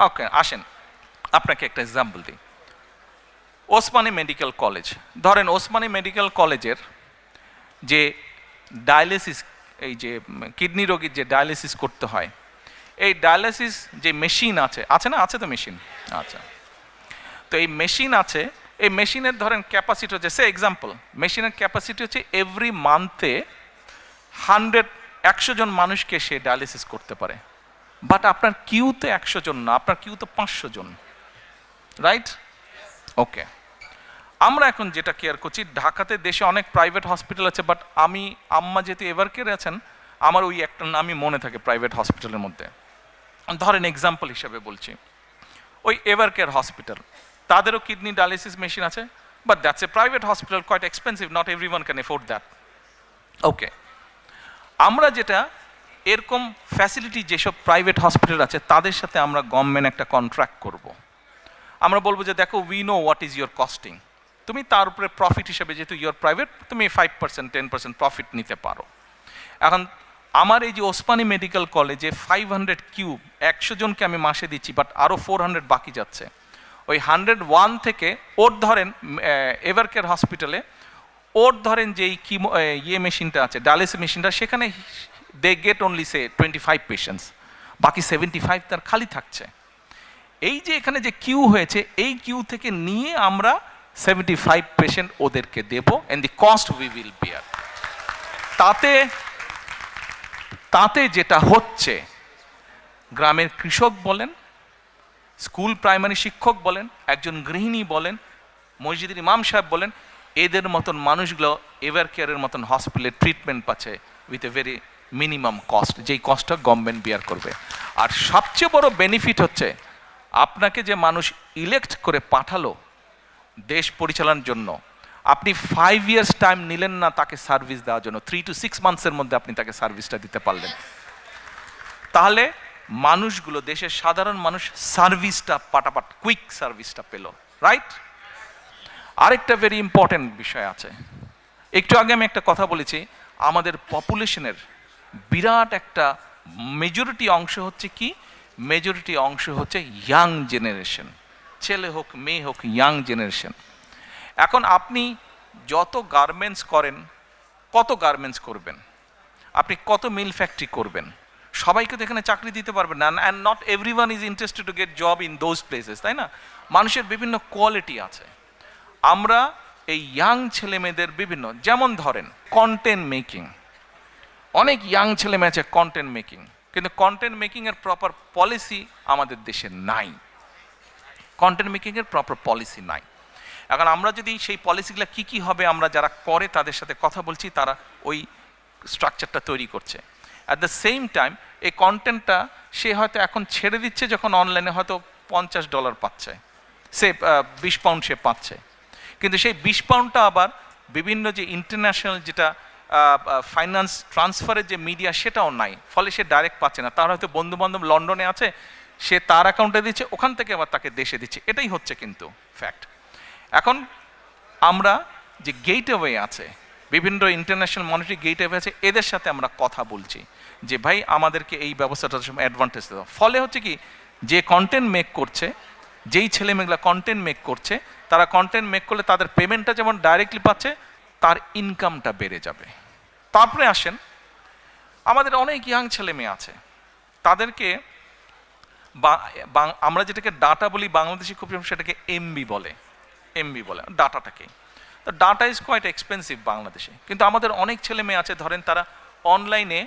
ওকে, আসেন আপনাকে একটা এক্সাম্পল দিই। ওসমানী মেডিকেল কলেজ, ধরেন ওসমানী মেডিকেল কলেজের যে ডায়ালিসিস, এই যে কিডনি রোগীর যে ডায়ালিসিস করতে হয়, এই ডায়ালিসিস যে মেশিন আছে না? আছে তো মেশিন। আচ্ছা, তো এই মেশিন আছে, এই মেশিনের ধরেন ক্যাপাসিটি হচ্ছে, সে এক্সাম্পল, মেশিনের ক্যাপাসিটি হচ্ছে এভরি মান্থে 100 জন মানুষকে সে ডায়ালিসিস করতে পারে। বাট আপনার কিউতে 100 জন না, আপনার কিউতে 500 জন, রাইট? ওকে, আমরা এখন যেটা কেয়ার করছি, ঢাকাতে দেশে অনেক প্রাইভেট হসপিটাল আছে, বাট আম্মা যেহেতু এভারকেয়ারে আছেন, আমার ওই একটা নামই মনে থাকে প্রাইভেট হসপিটালের মধ্যে। ধরেন এক্সাম্পল হিসাবে বলছি, ওই এভারকেয়ার হসপিটাল, তাদেরও কিডনি ডায়ালিসিস মেশিন আছে, but that's a private hospital, quite expensive, not everyone can afford that. Okay, আমরা যেটা এরকম ফ্যাসিলিটি যেসব প্রাইভেট হসপিটাল আছে, তাদের সাথে আমরা গভর্নমেন্ট একটা কন্ট্রাক্ট করব। আমরা বলবো যে দেখো, we know what is your costing, তুমি তার উপরে প্রফিট হিসেবে, যেহেতু ইয়োর প্রাইভেট, তুমি 5% 10% প্রফিট নিতে পারো। এখন আমার এই যে ওসমানী মেডিকেল কলেজে 500 কিউব 100 জনকে আমি মাসে দিচ্ছি, বাট আরও 400 বাকি যাচ্ছে। ওই 101 থেকে ওর ধরেন এভারকেয়ার হসপিটালে ওর ধরেন যে ইয়ে মেশিনটা আছে, ডায়ালিসিস মেশিনটা, সেখানে they get only say 25 patients, বাকি 75 তার খালি থাকছে। এই যে এখানে যে কিউ হয়েছে, এই কিউ থেকে নিয়ে আমরা 75 পেশেন্ট ওদেরকে দেব, and the cost we will bear. তাতে যেটা হচ্ছে, গ্রামের কৃষক বলেন, স্কুল প্রাইমারি শিক্ষক বলেন, একজন গৃহিণী বলেন, মসজিদের ইমাম সাহেব বলেন, এদের মতন মানুষগুলো এভারকেয়ারের মতন হসপিটালে ট্রিটমেন্ট পাচ্ছে with a very minimum cost, যেই কস্টটা গভর্নমেন্ট বিয়ার করবে। আর সবচেয়ে বড় বেনিফিট হচ্ছে, আপনাকে যে মানুষ ইলেক্ট করে পাঠালো দেশ পরিচালনার জন্য, আপনি 5 ইয়ার্স টাইম নিলেন না তাকে সার্ভিস দেওয়ার জন্য, 3 to 6 মান্থসের মধ্যে আপনি তাকে সার্ভিসটা দিতে পারলেন। তাহলে মানুষগুলো, দেশের সাধারণ মানুষ সার্ভিসটা পাটাপাট কুইক সার্ভিসটা পেল, রাইট? আরেকটা ভেরি ইম্পর্টেন্ট বিষয় আছে। একটু আগে আমি একটা কথা বলেছি, আমাদের পপুলেশনের বিরাট একটা মেজরিটি অংশ হচ্ছে কি, মেজরিটি অংশ হচ্ছে ইয়াং জেনারেশন, ছেলে হোক মেয়ে হোক, ইয়াং জেনারেশন। এখন আপনি যত গার্মেন্টস করেন, কত গার্মেন্টস করবেন, আপনি কত মিল ফ্যাক্টরি করবেন, সবাইকে তো এখানে চাকরি দিতে পারবেন না, and not everyone is interested to get job in those places, তাই না? মানুষের বিভিন্ন কোয়ালিটি আছে। আমরা এই ইয়াং ছেলে মেয়েদের বিভিন্ন, যেমন ধরেন কন্টেন্ট মেকিং, অনেক ইয়াং ছেলে মেয়ে আছে কন্টেন্ট মেকিং, কিন্তু কন্টেন্ট মেকিংয়ের প্রপার পলিসি আমাদের দেশে নাই। কন্টেন্ট মেকিংয়ের প্রপার পলিসি নাই। এখন আমরা যদি সেই পলিসিগুলো কী কী হবে, আমরা যারা করে তাদের সাথে কথা বলছি, তারা ওই স্ট্রাকচারটা তৈরি করছে। অ্যাট দ্য সেম টাইম এই কন্টেন্টটা সে হয়তো এখন ছেড়ে দিচ্ছে, যখন অনলাইনে হয়তো $50 পাচ্ছে, সে 20 পাউন্ড সে পাচ্ছে, কিন্তু সেই 20 পাউন্ডটা আবার বিভিন্ন যে ইন্টারন্যাশনাল যেটা ফাইন্যান্স ট্রান্সফারের যে মিডিয়া, সেটাও নাই, ফলে সে ডাইরেক্ট পাচ্ছে না। তার হয়তো বন্ধুবান্ধব লন্ডনে আছে, সে তার অ্যাকাউন্টে দিচ্ছে, ওখান থেকে আবার তাকে দেশে দিচ্ছে, এটাই হচ্ছে কিন্তু ফ্যাক্ট। এখন আমরা যে গেটওয়ে আছে, বিভিন্ন ইন্টারন্যাশনাল মনিটারি গেটওয়ে আছে, এদের সাথে আমরা কথা বলছি যে ভাই আমাদেরকে এই ব্যবস্থাটার সময় অ্যাডভান্টেজ দেওয়া। ফলে হচ্ছে কি, যে কন্টেন্ট মেক করছে, যেই ছেলেমেয়েগুলো কন্টেন্ট মেক করছে, তারা কন্টেন্ট মেক করলে তাদের পেমেন্টটা যেমন ডাইরেক্টলি পাচ্ছে, তার ইনকামটা বেড়ে যাবে। তারপরে আসেন, আমাদের অনেক ইয়াং ছেলে মেয়ে আছে, তাদেরকে আমরা যেটাকে ডাটা বলি, বাংলাদেশি খুব সেটাকে এমবি বলে, ডাটাটাকে। তো ডাটা ইজ কোয়াইট এক্সপেন্সিভ বাংলাদেশে, কিন্তু আমাদের অনেক ছেলে মেয়ে আছে, ধরেন তারা অনলাইনে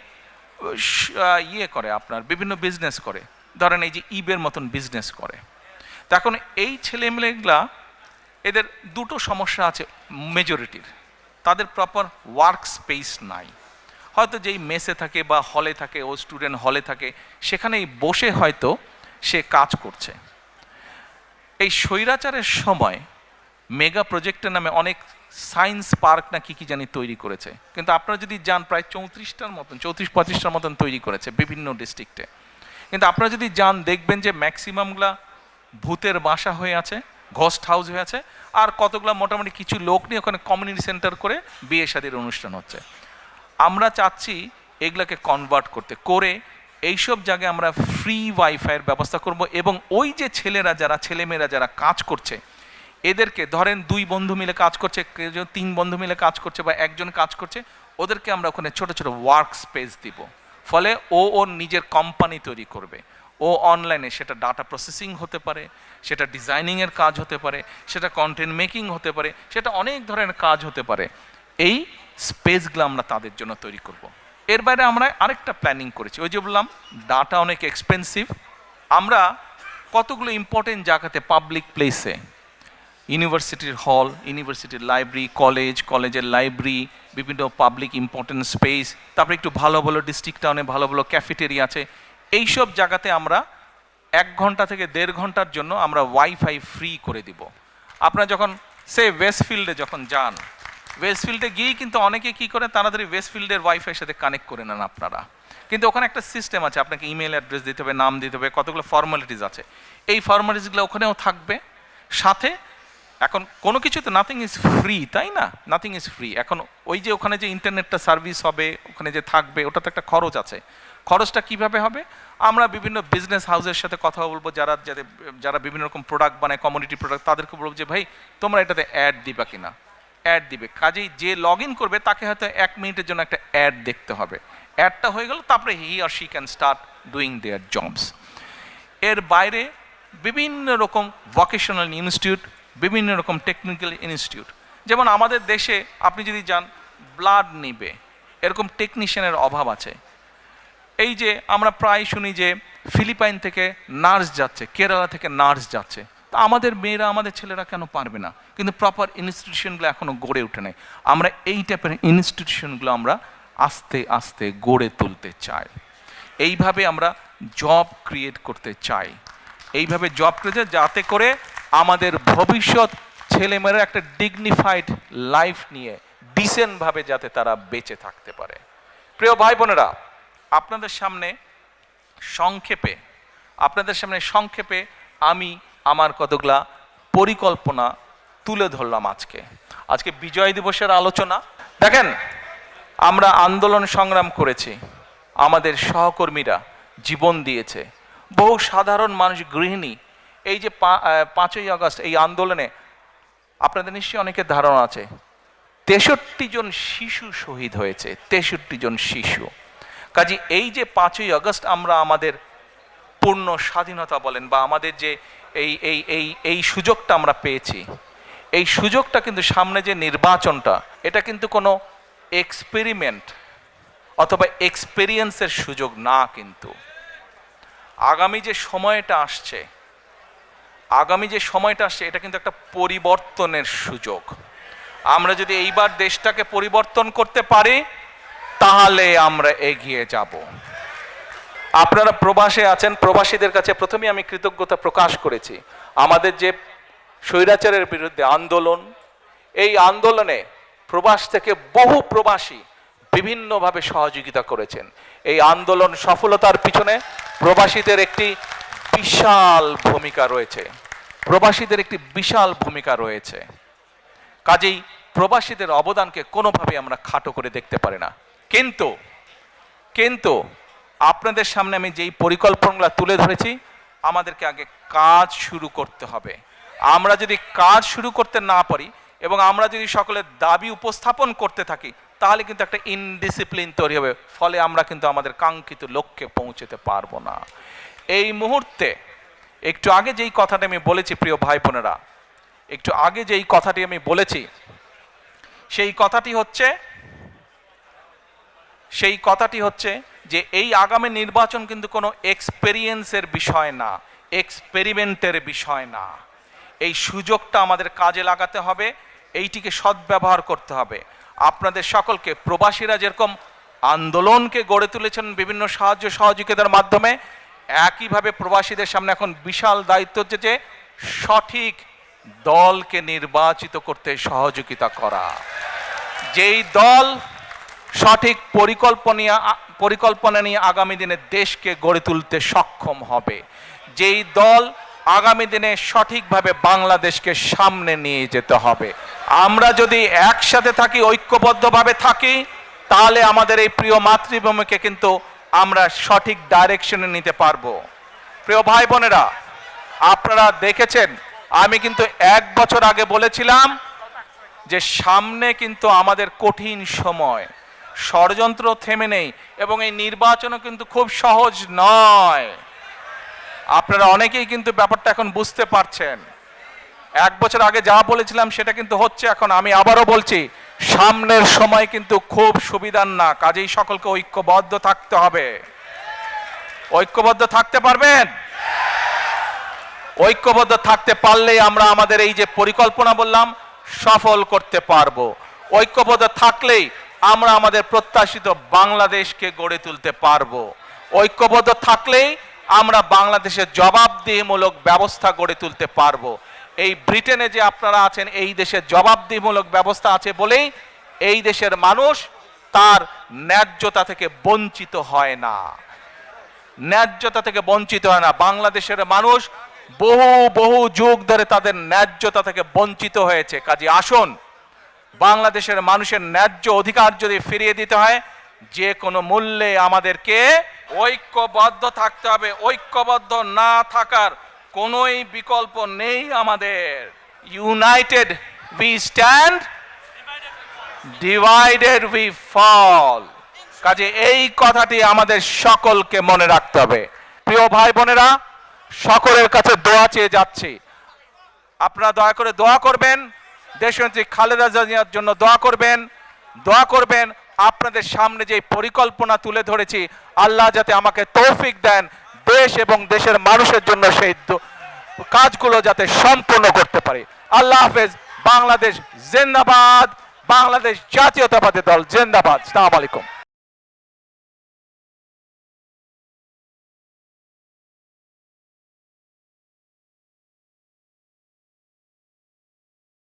ইয়ে করে, আপনার বিভিন্ন বিজনেস করে, ধরেন এই যে ইবের মতন বিজনেস করে। তো এখন এই ছেলেমেয়েগুলা, এদের দুটো সমস্যা আছে মেজরিটির, তাদের প্রপার ওয়ার্ক স্পেস নাই। হয়তো যেই মেসে থাকে বা হলে থাকে, ও স্টুডেন্ট হলে থাকে, সেখানেই বসে হয়তো সে কাজ করছে। এই স্বৈরাচারের সময় মেগা প্রজেক্টের নামে অনেক সায়েন্স পার্ক না কি জানি তৈরি করেছে, কিন্তু আপনারা যদি যান, প্রায় 34-35টার মতন তৈরি করেছে বিভিন্ন ডিস্ট্রিক্টে। কিন্তু আপনারা যদি যান, দেখবেন যে ম্যাক্সিমামগুলা ভূতের বাসা হয়ে আছে, ঘোস্ট হাউস হয়ে আছে, আর কতগুলো মোটামুটি কিছু লোক নিয়ে ওখানে কমিউনিটি সেন্টার করে বিয়ে শাদীর অনুষ্ঠান হচ্ছে। আমরা চাচ্ছি এগুলোকে কনভার্ট করতে, করে এইসব জায়গায় আমরা ফ্রি ওয়াইফাইয়ের ব্যবস্থা করব, এবং ওই যে ছেলেমেয়েরা যারা কাজ করছে, এদেরকে ধরেন 2 বন্ধু মিলে কাজ করছে, কেউ 3 বন্ধু মিলে কাজ করছে, বা একজন কাজ করছে, ওদেরকে আমরা ওখানে ছোট ছোট ওয়ার্ক স্পেস দিব। ফলে ও ওর নিজের কোম্পানি তৈরি করবে, ও অনলাইনে, সেটা ডাটা প্রসেসিং হতে পারে, সেটা ডিজাইনিংয়ের কাজ হতে পারে, সেটা কন্টেন্ট মেকিং হতে পারে, সেটা অনেক ধরনের কাজ হতে পারে। এই স্পেসগুলো আমরা তাদের জন্য তৈরি করব। এর বাইরে আমরা আরেকটা প্ল্যানিং করেছি, ওই যে বললাম ডাটা অনেক এক্সপেন্সিভ, আমরা কতগুলো ইম্পর্টেন্ট জায়গাতে, পাবলিক প্লেসে, ইউনিভার্সিটির হল, ইউনিভার্সিটির লাইব্রেরি, কলেজের লাইব্রেরি, বিভিন্ন পাবলিক ইম্পর্টেন্ট স্পেস, তারপরে একটু ভালো ভালো ডিস্ট্রিক্ট টাউনে ভালো ভালো ক্যাফেটেরিয়া আছে, এইসব জায়গাতে আমরা 1 ঘন্টা থেকে 1.5 ঘন্টার জন্য আমরা ওয়াইফাই ফ্রি করে দিব। আপনারা যখন ওয়েস্টফিল্ডে যখন যান, ওয়েস্টফিল্ডে গিয়েই কিন্তু অনেকে কী করে, তাড়াতাড়ি ওয়েস্টফিল্ডের ওয়াইফাইয়ের সাথে কানেক্ট করে নেন আপনারা, কিন্তু ওখানে একটা সিস্টেম আছে, আপনাকে ইমেল অ্যাড্রেস দিতে হবে, নাম দিতে হবে, কতগুলো ফর্মালিটিস আছে, এই ফর্মালিটিসগুলো ওখানেও থাকবে সাথে। এখন কোনো কিছু তো নাথিং ইজ ফ্রি, তাই না? Nothing is free. এখন ওই যে ওখানে যে ইন্টারনেটটা সার্ভিস হবে, ওখানে যে থাকবে, ওটা তো একটা খরচ আছে। খরচটা কিভাবে হবে? আমরা বিভিন্ন বিজনেস হাউসের সাথে কথা বলবো, যারা বিভিন্ন রকম প্রোডাক্ট বানায়, কমোডিটি প্রোডাক্ট, তাদেরকে বলবো যে ভাই তোমরা এটাতে অ্যাড দিবা কিনা। অ্যাড দিবে, কাজেই যে লগ ইন করবে তাকে হয়তো 1 মিনিটের জন্য একটা অ্যাড দেখতে হবে, অ্যাডটা হয়ে গেল, তারপরে he or she can start doing their jobs. এর বাইরে বিভিন্ন রকম ভোকেশনাল ইনস্টিটিউট, বিভিন্ন রকম টেকনিক্যাল ইনস্টিটিউট, যেমন আমাদের দেশে আপনি যদি যান, ব্লাড নিবে এরকম টেকনিশিয়ানের অভাব আছে। এই যে আমরা প্রায় শুনি যে ফিলিপাইন থেকে নার্স যাচ্ছে, কেরালা থেকে নার্স যাচ্ছে, তা আমাদের মেয়েরা, আমাদের ছেলেরা কেন পারবে না? কিন্তু প্রপার ইনস্টিটিউশনগুলো এখনও গড়ে ওঠে নাই। আমরা এই টাইপের ইনস্টিটিউশনগুলো আমরা আস্তে আস্তে গড়ে তুলতে চাই। এইভাবে আমরা জব ক্রিয়েট করতে চাই, এইভাবে জব ক্রিয়েট, যাতে করে আমাদের ভবিষ্যৎ ছেলেমেয়েরা একটা ডিগনিফাইড লাইফ নিয়ে ডিসেন্টভাবে যাতে তারা বেঁচে থাকতে পারে। প্রিয় ভাই বোনেরা, আপনাদের সামনে সংক্ষেপে আপনাদের সামনে সংক্ষেপে আমি আমার কতগুলা পরিকল্পনা তুলে ধরলাম আজকে বিজয় দিবসের আলোচনা। দেখেন, আমরা আন্দোলন সংগ্রাম করেছি, আমাদের সহকর্মীরা জীবন দিয়েছে, বহু সাধারণ মানুষ, গৃহিণী। এই যে 5ই আগস্ট এই আন্দোলনে আপনাদের নিশ্চয়ই অনেকের ধারণা আছে 63 জন শিশু শহীদ হয়েছে, 63 জন শিশু। কাজে এই যে 5ই আগস্ট আমরা আমাদের পূর্ণ স্বাধীনতা বলেন বা আমাদের যে এই সুযোগটা আমরা পেয়েছি, এই সুযোগটা কিন্তু সামনে যে নির্বাচনটা, এটা কিন্তু কোনো এক্সপেরিমেন্ট অথবা এক্সপেরিয়েন্সের সুযোগ না। কিন্তু আগামী যে সময়টা আসছে এটা কিন্তু একটা পরিবর্তনের সুযোগ। আমরা যদি এইবার দেশটাকে পরিবর্তন করতে পারি তাহলে আমরা এগিয়ে যাব। আপনারা প্রবাসে আছেন, প্রবাসীদের কাছে প্রথমে আমি কৃতজ্ঞতা প্রকাশ করেছি। আমাদের যে স্বৈরাচারের বিরুদ্ধে আন্দোলন, এই আন্দোলনে প্রবাস থেকে বহু প্রবাসী বিভিন্নভাবে সহযোগিতা করেছেন। এই আন্দোলন সফলতার পিছনে প্রবাসীদের একটি বিশাল ভূমিকা রয়েছে। কাজেই প্রবাসীদের অবদানকে কোনোভাবে আমরা খাটো করে দেখতে পারি না। কিন্তু আপনাদের সামনে আমি যেই পরিকল্পনাগুলো তুলে ধরেছি, আমাদেরকে আগে কাজ শুরু করতে হবে। আমরা যদি কাজ শুরু করতে না পারি এবং আমরা যদি সকলের দাবি উপস্থাপন করতে থাকি তাহলে কিন্তু একটা ইনডিসিপ্লিন তৈরি হবে, ফলে আমরা কিন্তু আমাদের কাঙ্ক্ষিত লক্ষ্যে পৌঁছতে পারবো না। এই মুহূর্তে একটু আগে যেই কথাটি আমি বলেছি, প্রিয় ভাই বোনেরা, সেই কথাটি হচ্ছে যে এই আগামী নির্বাচন কিন্তু কোনো এক্সপেরিয়েন্সের বিষয় না, এক্সপেরিমেন্টের বিষয় না। এই সুযোগটা আমাদের কাজে লাগাতে হবে, এইটিকে সদ্ব্যবহার করতে হবে। আপনাদের সকলকে, প্রবাসীরা যেরকম আন্দোলনকে গড়ে তুলেছেন বিভিন্ন সাহায্য সহযোগিতার মাধ্যমে, একইভাবে প্রবাসীদের সামনে এখন বিশাল দায়িত্ব হচ্ছে যে সঠিক দলকে নির্বাচিত করতে সহযোগিতা করা। যেই দল সঠিক পরিকল্পনা নিয়ে আগামী দিনে দেশকে গড়ে তুলতে সক্ষম হবে, যেই দল আগামী দিনে সঠিকভাবে বাংলাদেশকে সামনে নিয়ে যেতে হবে। আমরা যদি একসাথে থাকি, ঐক্যবদ্ধভাবে থাকি, তাহলে আমাদের এই প্রিয় মাতৃভূমিকে কিন্তু আমরা সঠিক ডাইরেকশনে নিতে পারবো। প্রিয় ভাই বোনেরা, আপনারা দেখেছেন আমি কিন্তু 1 বছর আগে বলেছিলাম যে সামনে কিন্তু আমাদের কঠিন সময়, ষড়যন্ত্র থেমে নেই এবং এই নির্বাচনও কিন্তু খুব সহজ নয়। আপনারা অনেকেই কিন্তু ব্যাপারটা এখন বুঝতে পারছেন। 1 বছর আগে যা বলেছিলাম সেটা কিন্তু হচ্ছে এখন। আমি আবারও বলছি, সামনের সময় কিন্তু খুব সুবিধার না। কাজেই সকলকে ঐক্যবদ্ধ থাকতে হবে। ঐক্যবদ্ধ থাকতে পারবেন? ঐক্যবদ্ধ থাকতে পারলেই আমরা আমাদের এই যে পরিকল্পনা বললাম সফল করতে পারবো। ঐক্যবদ্ধ থাকলেই আমরা আমাদের প্রত্যাশিত বাংলাদেশকে গড়ে তুলতে পারবো। ঐক্যবদ্ধ থাকলেই আমরা বাংলাদেশের জবাবদিহিমূলক ব্যবস্থা গড়ে তুলতে পারবো। এই ব্রিটেনে যে আপনারা আছেন, এই দেশের জবাবদিহিমূলক ব্যবস্থা আছে বলেই এই দেশের মানুষ তার ন্যায্যতা থেকে বঞ্চিত হয় না। বাংলাদেশের মানুষ বহু যুগ ধরে তাদের ন্যায্যতা থেকে বঞ্চিত হয়েছে। কাজে আসুন, বাংলাদেশের মানুষের ন্যায্য অধিকার যদি ফিরিয়ে দিতে হয়, যে কোনো মূল্যে আমাদেরকে ঐক্যবদ্ধ থাকতে হবে। ঐক্যবদ্ধ না থাকার কোনোই বিকল্প নেই আমাদের। United we stand, divided we fall. কাজে এই কথাটি আমাদের সকলকে মনে রাখতে হবে। প্রিয় ভাই বোনেরা, সকলের কাছে দোয়া চেয়ে যাচ্ছি, আপনারা দয়া করে দোয়া করবেন, দেশনেত্রী খালেদা জিয়ার জন্য দোয়া করবেন। আপনাদের সামনে যে পরিকল্পনা তুলে ধরেছি, আল্লাহ যাতে আমাকে তৌফিক দেন দেশ এবং দেশের মানুষের জন্য সেই কাজগুলো যাতে সম্পূর্ণ করতে পারি। আল্লাহ হাফেজ। বাংলাদেশ জিন্দাবাদ, বাংলাদেশ জাতীয়তাবাদী দল জিন্দাবাদ। আসসালামু আলাইকুম।